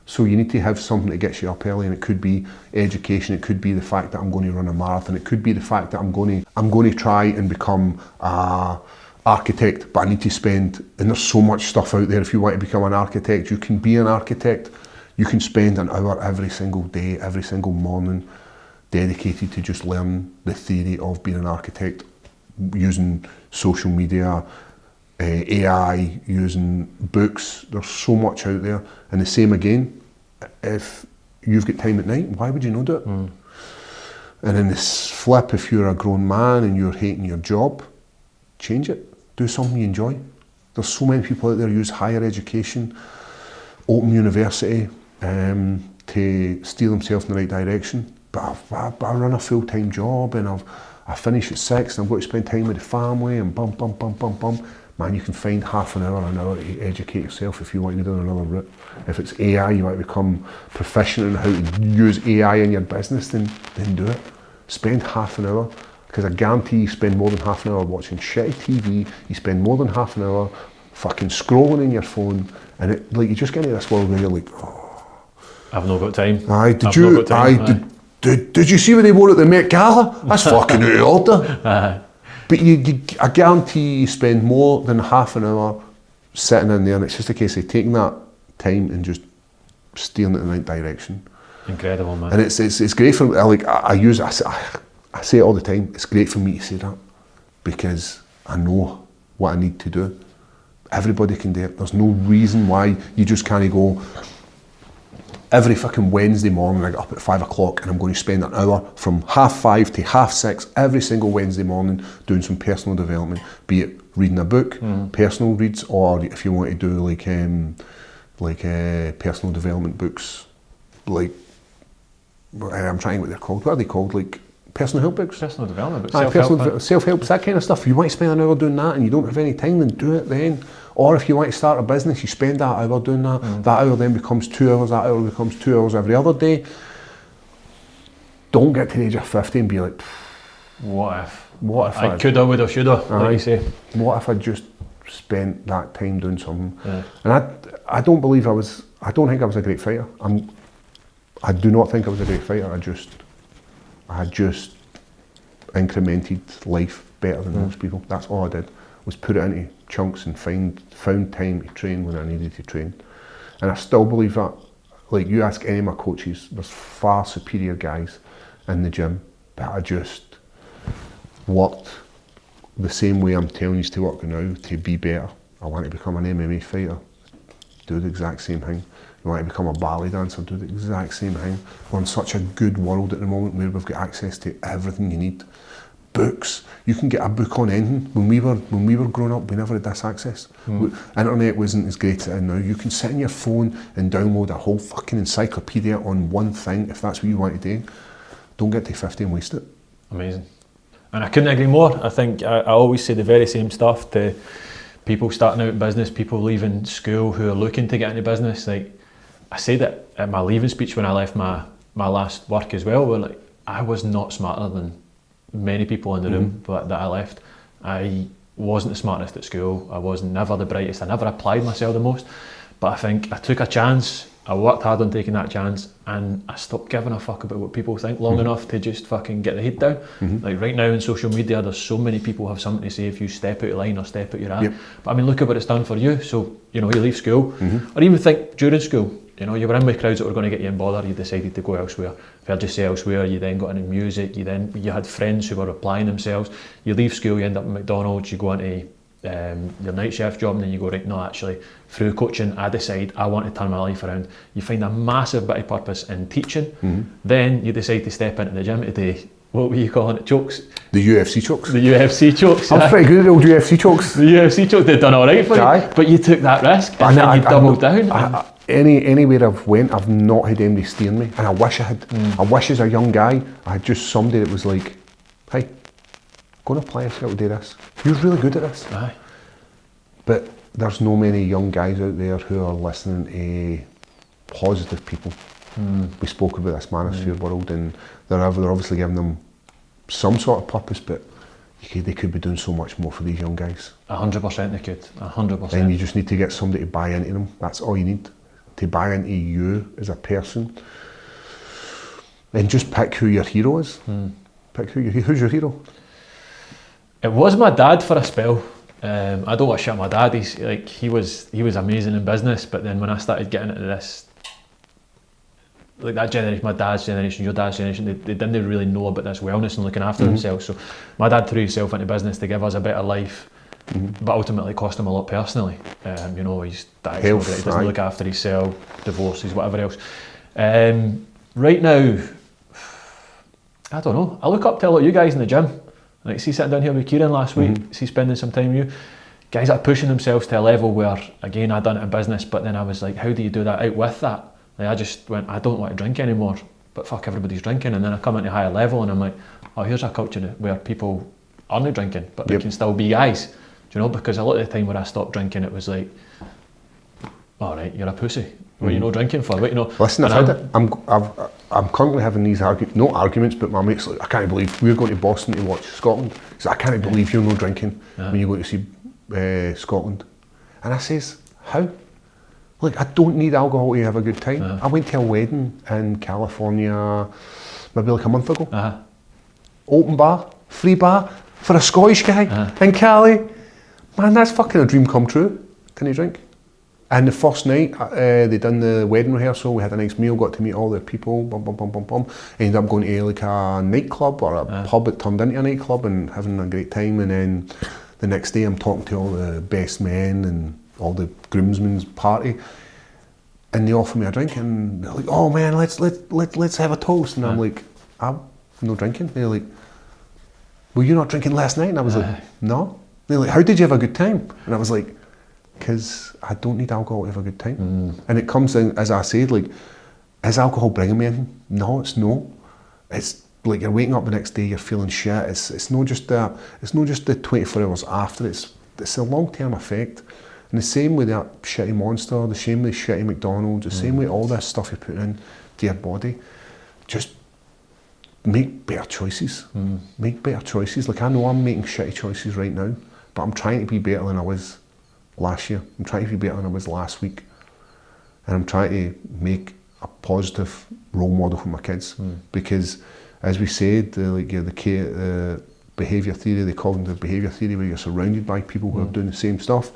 So you need to have something that gets you up early, and it could be education, it could be the fact that I'm going to run a marathon, it could be the fact that I'm going to try and become an architect, but I need to spend, and there's so much stuff out there. If you want to become an architect, you can be an architect. You can spend an hour every single day, every single morning, dedicated to just learn the theory of being an architect, using social media, AI, using books. There's so much out there. And the same again, if you've got time at night, why would you not do it? And in this flip, if you're a grown man and you're hating your job, change it. Do something you enjoy. There's so many people out there who use higher education, open university, to steer themselves in the right direction. But I run a full-time job, and I finish at 6 and I've got to spend time with the family, and bum. Man, you can find half an hour to educate yourself if you want to go down another route. If it's AI, you want to become proficient in how to use AI in your business, then do it. Spend half an hour, because I guarantee you spend more than half an hour watching shitty TV, you spend more than half an hour fucking scrolling in your phone, and you just get into this world where you're like, oh. I've not got time. Did you see what they wore at the Met Gala? That's fucking out of order. But I guarantee you spend more than half an hour sitting in there, and it's just a case of taking that time and just steering it in the right direction. Incredible, man. And it's great for, I say it all the time, it's great for me to say that, because I know what I need to do. Everybody can do it. There's no reason why you just can't go, every fucking Wednesday morning I get up at 5 o'clock and I'm going to spend an hour from 5:30 to 6:30 every single Wednesday morning doing some personal development, be it reading a book, personal reads, or if you want to do personal development books, like, I'm trying to think what they're called. What are they called? Like personal help books. Personal development, self-help, that kind of stuff. If you want to spend an hour doing that and you don't have any time, then do it then. Or if you want to start a business, you spend that hour doing that. That hour then becomes 2 hours, that hour becomes 2 hours every other day. Don't get to the age of 50 and be like, what if I coulda, woulda, shoulda, like you say. What if I just spent that time doing something? Yeah. And I don't think I was a great fighter. I do not think I was a great fighter. I had just incremented life better than most people. That's all I did, was put it into chunks and found time to train when I needed to train. And I still believe that. Like, you ask any of my coaches, there's far superior guys in the gym, but I just worked the same way I'm telling you to work now, to be better. I want to become an MMA fighter, do the exact same thing. You want to become a ballet dancer, do the exact same thing. We're in such a good world at the moment where we've got access to everything you need. Books, you can get a book on anything. When we were growing up, we never had this access. Internet wasn't as great as it is now. You can sit on your phone and download a whole fucking encyclopedia on one thing if that's what you want to do. Don't get to 50 and waste it. Amazing. And I couldn't agree more. I think I always say the very same stuff to people starting out in business, people leaving school who are looking to get into business. Like, I said it at my leaving speech when I left my last work as well, where like, I was not smarter than many people in the room that I left. I wasn't the smartest at school. I was never the brightest. I never applied myself the most. But I think I took a chance. I worked hard on taking that chance, and I stopped giving a fuck about what people think long enough to just fucking get the head down. Like right now in social media, there's so many people who have something to say if you step out of line or step out your ass. But I mean, look at what it's done for you. So, you know, you leave school, or even think during school, you know, you were in with crowds that were going to get you in bother, you decided to go elsewhere. If you just say elsewhere, you then got into music, you had friends who were applying themselves. You leave school, you end up at McDonald's, you go into your night chef job, and then you go, right, no, actually, through coaching, I decide I want to turn my life around. You find a massive bit of purpose in teaching. Then you decide to step into the gym today. What were you calling it? Chokes? The UFC chokes. The UFC chokes. I was pretty good at the old UFC chokes. The UFC chokes, they've done all right for you. But you took that risk, and then you doubled down. Anywhere I've went, I've not had anybody steering me, and I wish I had. I wish as a young guy, I had just somebody that was like, hey, go and apply yourself to do this. You're really good at this. Aye. But there's no many young guys out there who are listening to positive people. We spoke about this manosphere world, and they're obviously giving them some sort of purpose, but they could be doing so much more for these young guys. 100% they could, 100%. And you just need to get somebody to buy into them. That's all you need, to buy into you as a person. And just pick who your hero is. Who's your hero? It was my dad for a spell. I don't want to shit my dad. He was amazing in business, but then when I started getting into this, like that generation, my dad's generation, your dad's generation, they didn't really know about this wellness and looking after themselves. So my dad threw himself into business to give us a better life, but ultimately cost him a lot personally. You know, he's diagnosed, he doesn't look after himself, divorces, whatever else. Right now, I don't know. I look up to a lot of you guys in the gym. Like, see, sitting down here with Kieran last week, see, spending some time with you, guys that are pushing themselves to a level where, again, I done it in business, but then I was like, how do you do that out with that? Like, I just went, I don't want to drink anymore, but fuck, everybody's drinking. And then I come into a higher level and I'm like, oh, here's a culture where people aren't drinking, but they can still be guys. Do you know? Because a lot of the time when I stopped drinking, it was like, all right, you're a pussy. What are you not drinking for? But, you know, listen, I'm currently having these not arguments, but my mates like, I can't believe we're going to Boston to watch Scotland. So I can't believe you're not drinking when you go to see Scotland. And I says, how? Like, I don't need alcohol to have a good time. I went to a wedding in California maybe like a month ago. Open bar, free bar for a Scottish guy in Cali. Man, that's fucking a dream come true. Can you drink? And the first night, they done the wedding rehearsal, we had a nice meal, got to meet all the people, ended up going to like a nightclub or a pub that turned into a nightclub and having a great time. And then the next day I'm talking to all the best men and all the groomsmen's party, and they offer me a drink and they're like, oh man, let's have a toast. And I'm like, I'm no drinking. They're like, were you not drinking last night? And I was like, no. They're like, how did you have a good time? And I was like, because I don't need alcohol to have a good time. And it comes in, as I said, like, is alcohol bringing me anything? No, it's no. It's like you're waking up the next day, you're feeling shit. It's not just the 24 hours after. It's a long-term effect. And the same with that shitty Monster, the same with shitty McDonald, the same with all this stuff you put in to your body. Just make better choices. Make better choices. Like, I know I'm making shitty choices right now, but I'm trying to be better than I was last year. I'm trying to be better than I was last week. And I'm trying to make a positive role model for my kids. Because, as we said, the behaviour theory, the cognitive behaviour theory, where you're surrounded by people who are doing the same stuff.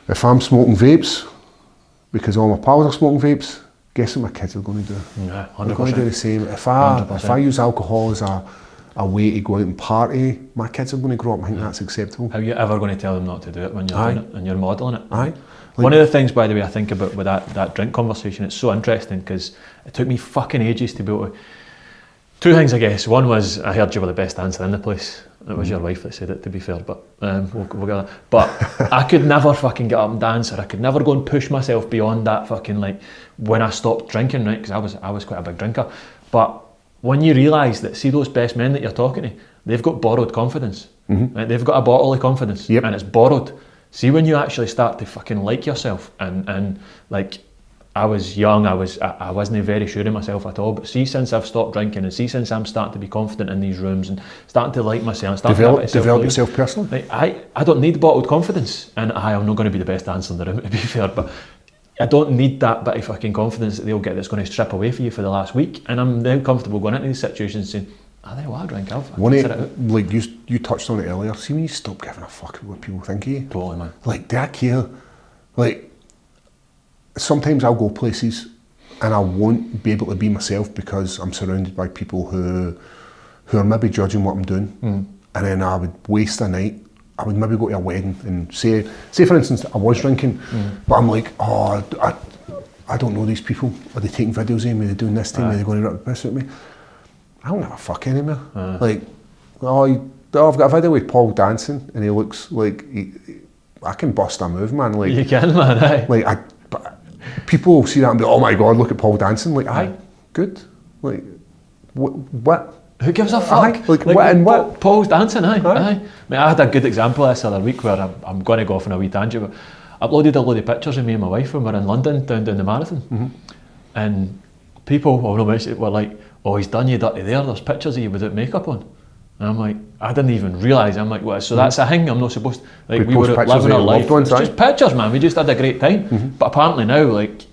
If I'm smoking vapes, because all my pals are smoking vapes, guess what my kids are going to do? Yeah, 100%. They're going to do the same. If I use alcohol as a way to go out and party, my kids are going to grow up and think that's acceptable. How are you ever going to tell them not to do it when you're doing it and you're modelling it? Aye. One of the things, by the way, I think about with that drink conversation, it's so interesting because it took me fucking ages to be able to... Two things, I guess. One was, I heard you were the best dancer in the place. It was your wife that said it, to be fair, but we'll get that. But I could never fucking get up and dance, or I could never go and push myself beyond that fucking, like, when I stopped drinking, right? Because I was quite a big drinker. But when you realise that, see those best men that you're talking to, they've got borrowed confidence. Right? They've got a bottle of confidence, and it's borrowed. See, when you actually start to fucking like yourself, and like, I was young, I wasn't very sure of myself at all, but see, since I've stopped drinking, and see, since I'm starting to be confident in these rooms and starting to like myself, develop yourself personally. Like, I don't need bottled confidence, and I'm not going to be the best dancer in the room, to be fair, but I don't need that bit of fucking confidence that they'll get that's going to strip away from you for the last week. And I'm now comfortable going into these situations saying, I think what I drink, like you touched on it earlier, see when you stop giving a fuck about what people think of you. Totally, man. Like, do I care? Like, sometimes I'll go places and I won't be able to be myself because I'm surrounded by people who are maybe judging what I'm doing. And then I would waste a night. I would maybe go to a wedding and say for instance, I was drinking, but I'm like, oh, I don't know these people. Are they taking videos of me? Are they doing this to me? Are they going to rip the piss at me? I don't give a fuck anymore. Like, I've got a video with Paul dancing and he looks like I can bust a move, man. Like, you can, man. Aye. Like, people will see that and be, oh my god, look at Paul dancing. Like, aye, good. Like, what? Who gives a fuck? Aye. Like what? And what? Paul's dancing, aye. I mean, I had a good example this other week where I'm going to go off on a wee tangent, but I uploaded a load of pictures of me and my wife when we were in London down the marathon. And people, were like, oh, he's done you dirty there, there's pictures of you without makeup on. And I'm like, I didn't even realise. I'm like, what? So that's a thing? I'm not supposed to, like, we were living our life. It's just pictures, man. We just had a great time. But apparently now, like,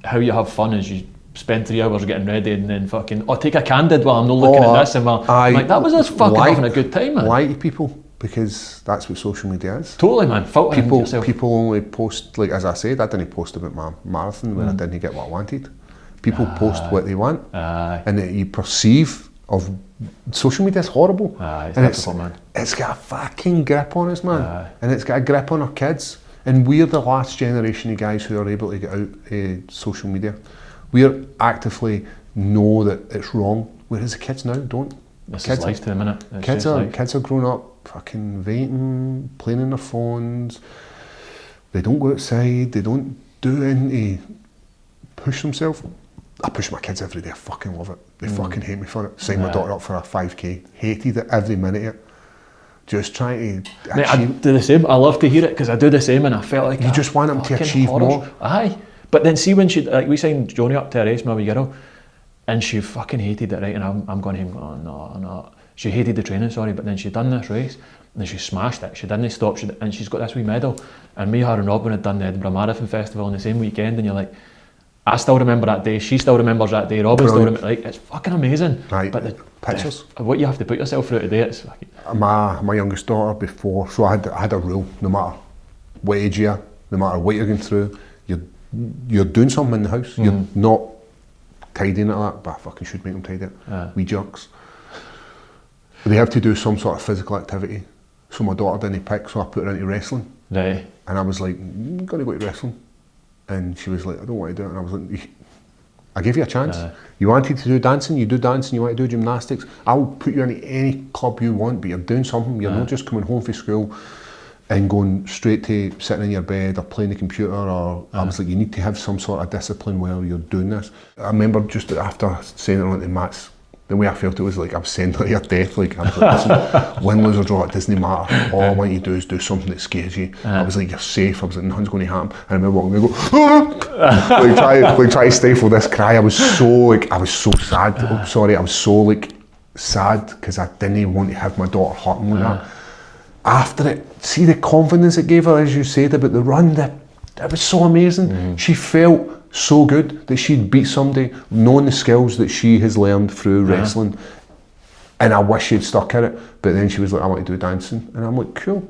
how you have fun is you spend 3 hours getting ready and then fucking, take a candid while I'm not looking at this. And I'm like, that was us fucking having a good time, man. Lie to people, because that's what social media is. Totally, man. Filtering yourself. People only post, like, as I said, I didn't post about my marathon when I didn't get what I wanted. People post what they want. And that you perceive of social media is horrible. It's got a fucking grip on us, man. And it's got a grip on our kids. And we're the last generation of guys who are able to get out social media. We actively know that it's wrong, whereas the kids now don't. This is life to them, innit? Kids are growing up fucking vaping, playing on their phones. They don't go outside. They don't do anything to push themselves. I push my kids every day. I fucking love it. They fucking hate me for it. Signed my daughter up for a 5k. Hated it every minute of it. Just trying to achieve. Mate, I do the same. I love to hear it because I do the same, and I felt like you just want them to achieve more. Aye. But then see when she, like, we signed Johnny up to a race, my wee girl, and she fucking hated it, right? And I'm going to him, oh no. She hated the training, sorry, but then she done this race, and then she smashed it. She didn't stop, and she's got this wee medal. And me, her and Robin had done the Edinburgh Marathon Festival on the same weekend, and you're like, I still remember that day, she still remembers that day, Robin still remembers, like, it's fucking amazing. Right, but the pictures. What you have to put yourself through today, it's fucking... My youngest daughter before, so I had a rule, no matter what age you are, no matter what you're going through, you're doing something in the house, you're not tidying it like that, but I fucking should make them tidy it, wee jerks. They have to do some sort of physical activity, so my daughter didn't pick, so I put her into wrestling. Right. And I was like, I'm going to go to wrestling. And she was like, I don't want to do it. And I was like, I gave you a chance. You wanted to do dancing, you do dancing. You want to do gymnastics, I'll put you in any club you want, but you're doing something. You're not just coming home from school and going straight to sitting in your bed or playing the computer. Or I was like, you need to have some sort of discipline while you're doing this. I remember just after saying it on to Matt's The way I felt it was like I was sending her to your death. Like, I was like, listen, win, lose or draw, it doesn't matter. All I want you to do is do something that scares you. I was like, you're safe. I was like, nothing's going to happen. And I remember walking away and go, try to stifle this cry. I was so sad. I was so like sad because I didn't even want to have my daughter hurting like that. After it, see the confidence it gave her, as you said about the run, it was so amazing. She felt so good that she'd beat somebody, knowing the skills that she has learned through wrestling. And I wish she'd stuck at it. But then she was like, I want to do dancing. And I'm like, cool,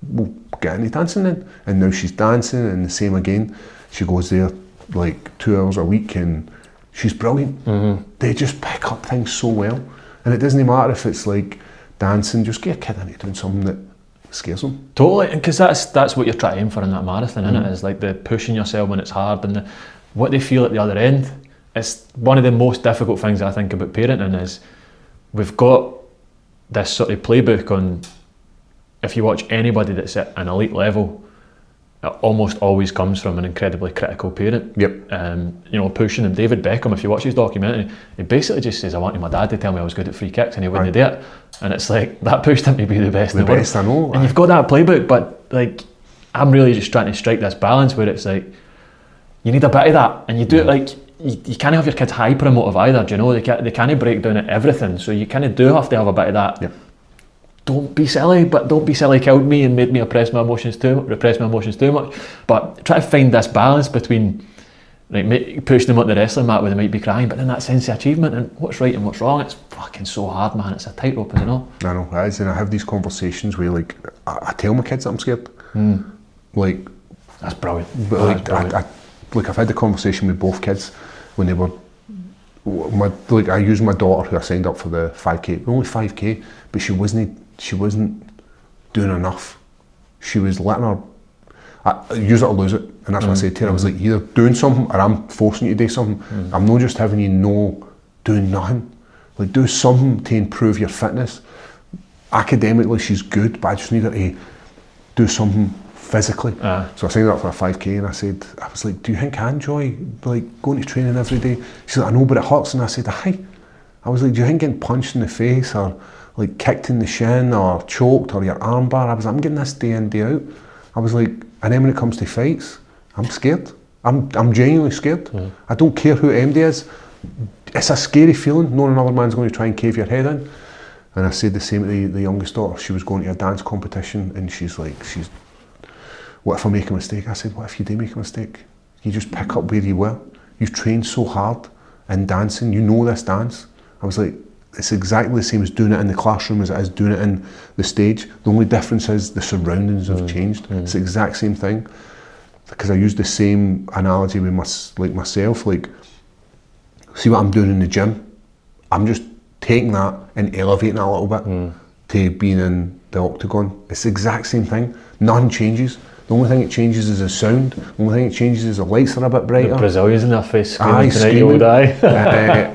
we'll get into dancing then. And now she's dancing, and the same again. She goes there like 2 hours a week and she's brilliant. They just pick up things so well. And it doesn't matter if it's like dancing, just get a kid into doing something that scares them. Totally, because that's what you're trying to aim for in that marathon, isn't it? Is like the pushing yourself when it's hard, and what they feel at the other end. It's one of the most difficult things I think about parenting is we've got this sort of playbook on, if you watch anybody that's at an elite level, it almost always comes from an incredibly critical parent. Pushing them. David Beckham, if you watch his documentary, he basically just says, I wanted my dad to tell me I was good at free kicks, and he wouldn't do it. And it's like, that pushed him to be the best in the world. I know. And you've got that playbook, but like, I'm really just trying to strike this balance where it's like, you need a bit of that, and you do it like, you can't have your kids hyper emotive either, do you know? They can't break down at everything, so you kind of do have to have a bit of that. Don't be silly, but don't be silly killed me and made me repress my emotions too much. But try to find this balance between like pushing them up the wrestling mat where they might be crying, but then that sense of achievement and what's right and what's wrong. It's fucking so hard, man. It's a tightrope, isn't it? I know it is, and I have these conversations where like I tell my kids that I'm scared. Like, that's brilliant. But like I've had the conversation with both kids when they were. I used my daughter, who I signed up for the 5k, only 5k, but she wasn't doing enough. She was letting her use it or lose it, and that's what I said to her. I was like, either doing something or I'm forcing you to do something. I'm not just having you doing nothing. Like, do something to improve your fitness. Academically, she's good, but I just need her to do something physically. So I signed her up for a 5k, and I was like, do you think I enjoy like going to training every day? She's like, I know, but it hurts. And I said, aye. I was like, do you think getting punched in the face or like kicked in the shin or choked or your arm bar? I was like, I'm getting this day in, day out. I was like, and then when it comes to fights, I'm scared. I'm genuinely scared. I don't care who MD is. It's a scary feeling knowing another man's going to try and cave your head in. And I said the same to the youngest daughter. She was going to a dance competition, and she's like, what if I make a mistake? I said, what if you do make a mistake? You just pick up where you were. You've trained so hard in dancing. You know this dance. I was like, it's exactly the same as doing it in the classroom as it is doing it in the stage. The only difference is the surroundings have changed. It's the exact same thing. Because I used the same analogy with myself. Like, see what I'm doing in the gym? I'm just taking that and elevating it a little bit to being in the octagon. It's the exact same thing. Nothing changes. The only thing that changes is the sound. The only thing that changes is the lights are a bit brighter. The Brazilians in their face screaming tonight, you old eye.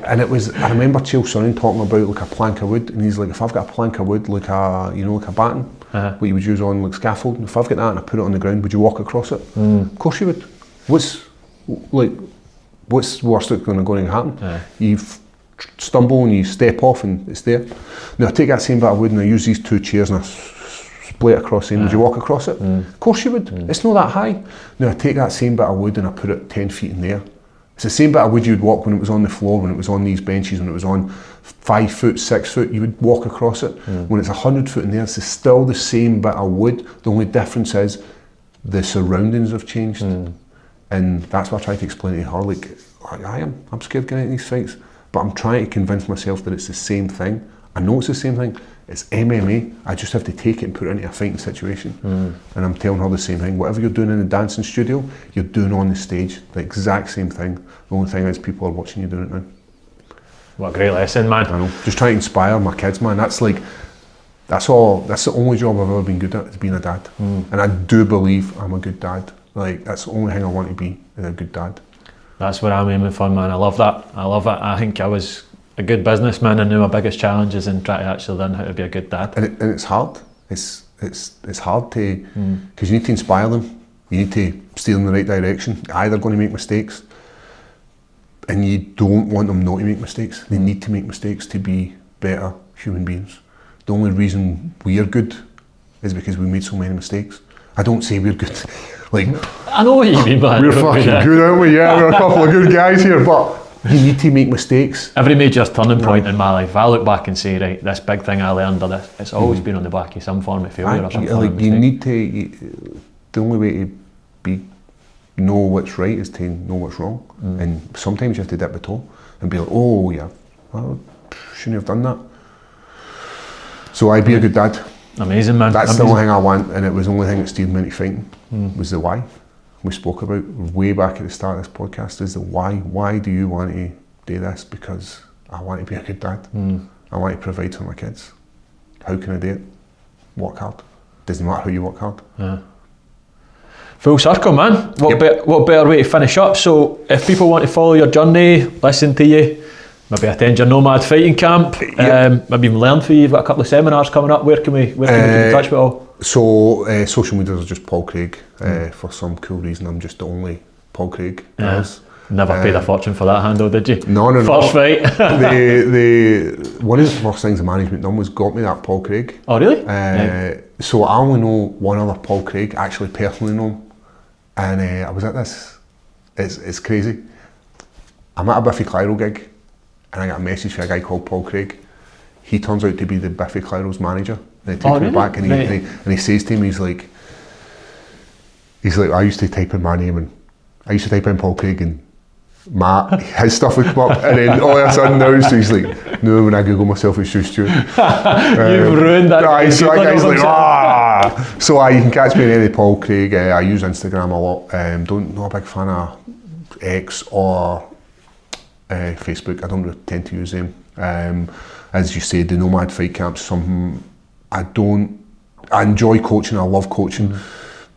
And it was, I remember Chael Sonnen talking about like a plank of wood, and he's like, if I've got a plank of wood, like a batten, what you would use on like scaffolding, if I've got that and I put it on the ground, would you walk across it? Of course you would. What's worst that's going to happen? You stumble and you step off and it's there. Now I take that same bit of wood and I use these two chairs and I split it across it. Would you walk across it? Of course you would. It's not that high. Now I take that same bit of wood and I put it 10 feet in there. It's the same bit of wood you would walk when it was on the floor, when it was on these benches, when it was on 5 foot, 6 foot, you would walk across it. When it's 100 foot in there, it's still the same bit of wood. The only difference is the surroundings have changed. And that's what I try to explain to her. Like, I'm scared getting into these fights, but I'm trying to convince myself that it's the same thing. I know it's the same thing. It's MMA. I just have to take it and put it into a fighting situation. And I'm telling her the same thing. Whatever you're doing in the dancing studio, you're doing on the stage. The exact same thing. The only thing is people are watching you doing it now. What a great lesson, man. I know. Just trying to inspire my kids, man. That's the only job I've ever been good at, is being a dad. And I do believe I'm a good dad. Like, that's the only thing I want to be, is a good dad. That's what I'm aiming for, man. I love that. I think I was a good businessman. I knew my biggest challenge is in trying to actually learn how to be a good dad. And it's hard. It's hard to, because you need to inspire them. You need to steer them in the right direction. You're either going to make mistakes. and you don't want them not to make mistakes. They need to make mistakes to be better human beings. The only reason we are good is because we made so many mistakes. I don't say we're good. Like, I know what you mean, man. We're fucking good, aren't we? Yeah, we're a couple of good guys here, but you need to make mistakes. Every major turning point in my life, I look back and say, right, this big thing I learned, or this, it's always been on the back of some form of failure or something. Like, you need to, the only way to know what's right is to know what's wrong. And sometimes you have to dip the toe and be like, oh yeah, well, shouldn't have done that. So I'd be a good dad. Amazing, man. That's the only thing I want, and it was the only thing that steered me into fighting, was the why. We spoke about way back at the start of this podcast, is the why. Why do you want to do this? Because I want to be a good dad. I want to provide for my kids. How can I do it? Work hard. Doesn't matter how you work hard. Yeah. Full circle, man. What better way to finish up? So if people want to follow your journey, listen to you, maybe attend your Nomad fighting camp, maybe even learn for you, you've got a couple of seminars coming up, where can we keep in touch with all? So social media is just Paul Craig. For some cool reason I'm just the only Paul Craig. Never paid a fortune for that handle, did you? No. First fight. One of the first things the management done was got me that Paul Craig. Oh really? So I only know one other Paul Craig, actually personally know him. And I was at this, it's crazy. I'm at a Biffy Clyro gig and I got a message from a guy called Paul Craig. He turns out to be the Biffy Clyro's manager. And he takes me back and he says to me, he's like, I used to type in my name and I used to type in Paul Craig and his stuff would come up, and then all of a sudden now he's like, no, when I Google myself it's Stu Stewart. You've ruined that. So that guy's like, So you can catch me in any Paul Craig. I use Instagram a lot. Not a big fan of X or Facebook. I don't really tend to use them. As you said, the Nomad fight camp's something I enjoy coaching. I love coaching.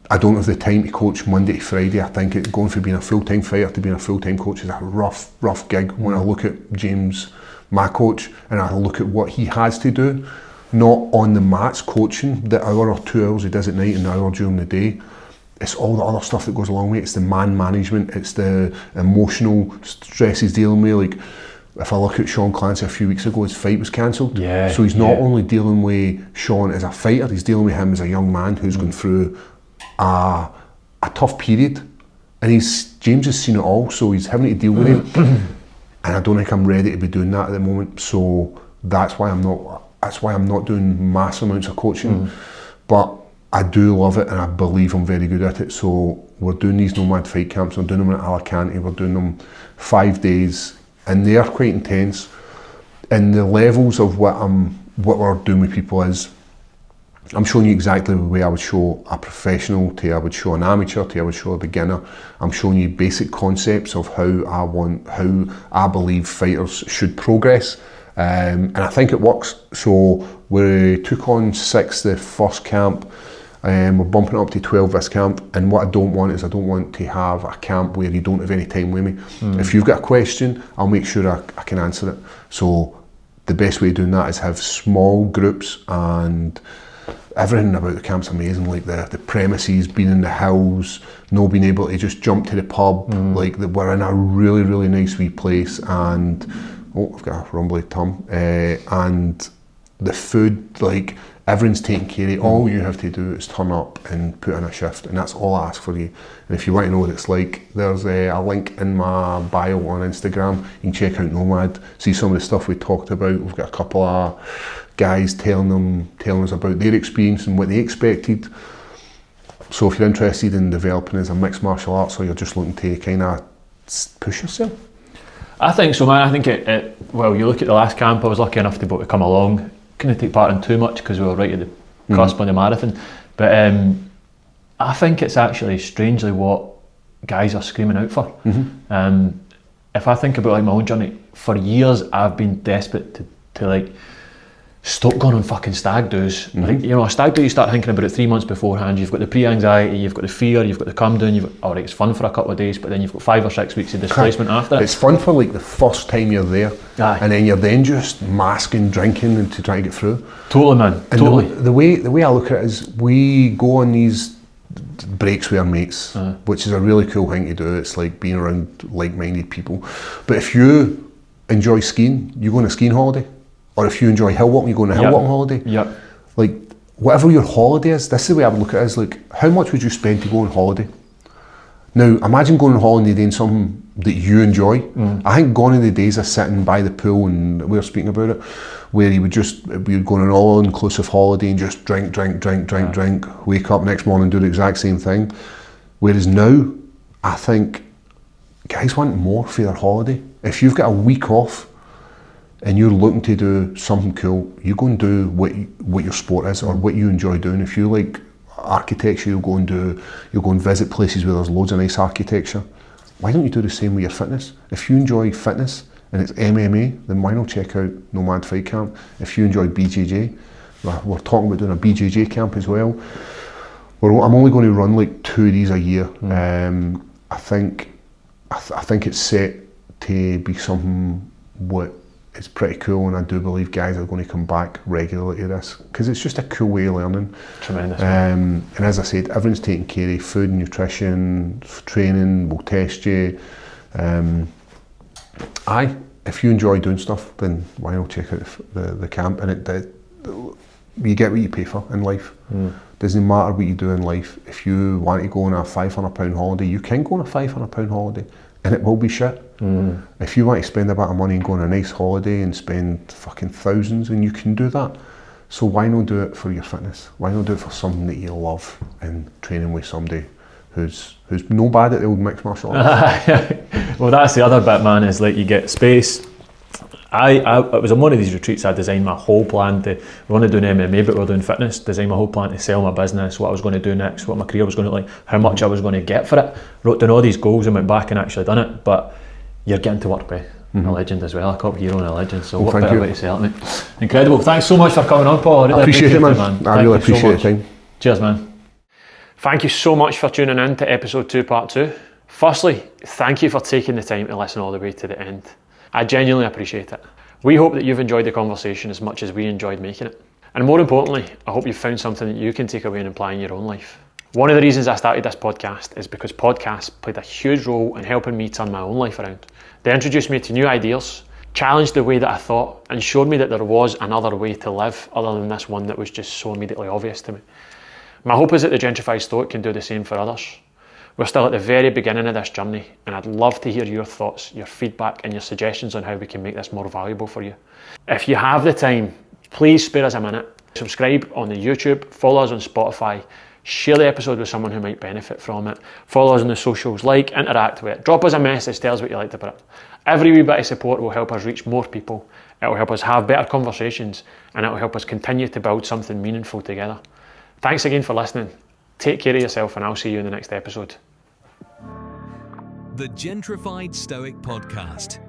I don't have the time to coach Monday to Friday. I think going from being a full-time fighter to being a full-time coach is a rough gig. When I look at James, my coach, and I look at what he has to do, not on the mats coaching, the hour or 2 hours he does at night and the hour during the day, it's all the other stuff that goes along with it. It's the man management, it's the emotional stress he's dealing with. Like, if I look at Sean Clancy a few weeks ago, his fight was cancelled. So he's not only dealing with Sean as a fighter, he's dealing with him as a young man who's going through a tough period, and James has seen it all, so he's having to deal with it. And I don't think I'm ready to be doing that at the moment. So that's why I'm not doing mass amounts of coaching. But I do love it, and I believe I'm very good at it. So we're doing these Nomad fight camps. We're doing them in Alicante. We're doing them 5 days, and they are quite intense. And the levels of what we're doing with people is, I'm showing you exactly the way I would show a professional to I would show an amateur to I would show a beginner. I'm showing you basic concepts of how I believe fighters should progress, and I think it works. So we took on 6 the first camp, and we're bumping it up to 12 this camp. And what I don't want to have a camp where you don't have any time with me. If you've got a question, I'll make sure I can answer it. So the best way of doing that is have small groups, and everything about the camp's amazing. Like the premises, being in the hills, not being able to just jump to the pub. Like we're in a really, really nice wee place, and I've got a rumbly tum. And the food, like everyone's taken care of. All you have to do is turn up and put in a shift, and that's all I ask for you. And if you want to know what it's like, there's a link in my bio on Instagram. You can check out Nomad, see some of the stuff we talked about. We've got a couple of guys telling us about their experience and what they expected. So if you're interested in developing as a mixed martial arts, or you're just looking to kind of push yourself, I think so, man. I think well, you look at the last camp, I was lucky enough to be able to come along. Couldn't take part in too much because we were right at the cusp on the marathon. But I think it's actually strangely what guys are screaming out for. If I think about like my own journey, for years I've been desperate to like stop going on fucking stag do's. Like, you know, a stag do, you start thinking about it 3 months beforehand. You've got the pre-anxiety, you've got the fear, you've got the come down, alright, it's fun for a couple of days, but then you've got 5 or 6 weeks of displacement after it. It's fun for like the first time you're there, and then you're then just masking, drinking, and to try to get through. Totally, man. And totally. The way I look at it is, we go on these breaks with our mates, which is a really cool thing to do. It's like being around like-minded people. But if you enjoy skiing, you go on a skiing holiday. Or if you enjoy hill walking, you go on a hill walking holiday. Yep. Like, whatever your holiday is, this is the way I would look at it, is like, how much would you spend to go on holiday? Now, imagine going on holiday doing something that you enjoy. I think gone are the days of sitting by the pool, and we were speaking about it, where we would go on an all-inclusive holiday and just drink, wake up next morning and do the exact same thing. Whereas now, I think guys want more for their holiday. If you've got a week off and you're looking to do something cool, you go and do what your sport is or what you enjoy doing. If you like architecture, you'll go and visit places where there's loads of nice architecture. Why don't you do the same with your fitness? If you enjoy fitness and it's MMA, then why not check out Nomad Fight Camp? If you enjoy BJJ, we're talking about doing a BJJ camp as well. I'm only going to run like 2 of these a year. I think it's set to be something what is pretty cool, and I do believe guys are going to come back regularly to this because it's just a cool way of learning. Tremendous. And as I said, everyone's taken care of: food, nutrition, training. We'll test you. If you enjoy doing stuff, then why not check out the camp? And you get what you pay for in life. Doesn't matter what you do in life. If you want to go on a £500 holiday, you can go on a £500 holiday, and it will be shit. If you want to spend a bit of money and go on a nice holiday and spend fucking thousands, and you can do that. So why not do it for your fitness? Why not do it for something that you love and training with somebody who's no bad at the old mixed martial arts? Well, that's the other bit, man, is like you get space. It was on one of these retreats I designed my whole plan to, we want to do an MMA but we're doing fitness, designed my whole plan to sell my business, what I was going to do next, what my career was going to look like, how much I was going to get for it. Wrote down all these goals and went back and actually done it. But you're getting to work with a legend as well, a cop hero and a legend, so what better way to sell it, mate. Incredible. Thanks so much for coming on, Paul. I really appreciate it, man. I really appreciate the time. Cheers, man. Thank you so much for tuning in to episode 2, part 2. Firstly, thank you for taking the time to listen all the way to the end. I genuinely appreciate it. We hope that you've enjoyed the conversation as much as we enjoyed making it. And more importantly, I hope you've found something that you can take away and apply in your own life. One of the reasons I started this podcast is because podcasts played a huge role in helping me turn my own life around. They introduced me to new ideas, challenged the way that I thought, and showed me that there was another way to live other than this one that was just so immediately obvious to me. My hope is that the Gentrified Stoic can do the same for others. We're still at the very beginning of this journey, and I'd love to hear your thoughts, your feedback and your suggestions on how we can make this more valuable for you. If you have the time, please spare us a minute. Subscribe on the YouTube, follow us on Spotify, share the episode with someone who might benefit from it, follow us on the socials, interact with it, drop us a message, tell us what you like about it. Every wee bit of support will help us reach more people, it will help us have better conversations, and it will help us continue to build something meaningful together. Thanks again for listening. Take care of yourself, and I'll see you in the next episode. The Gentrified Stoic Podcast.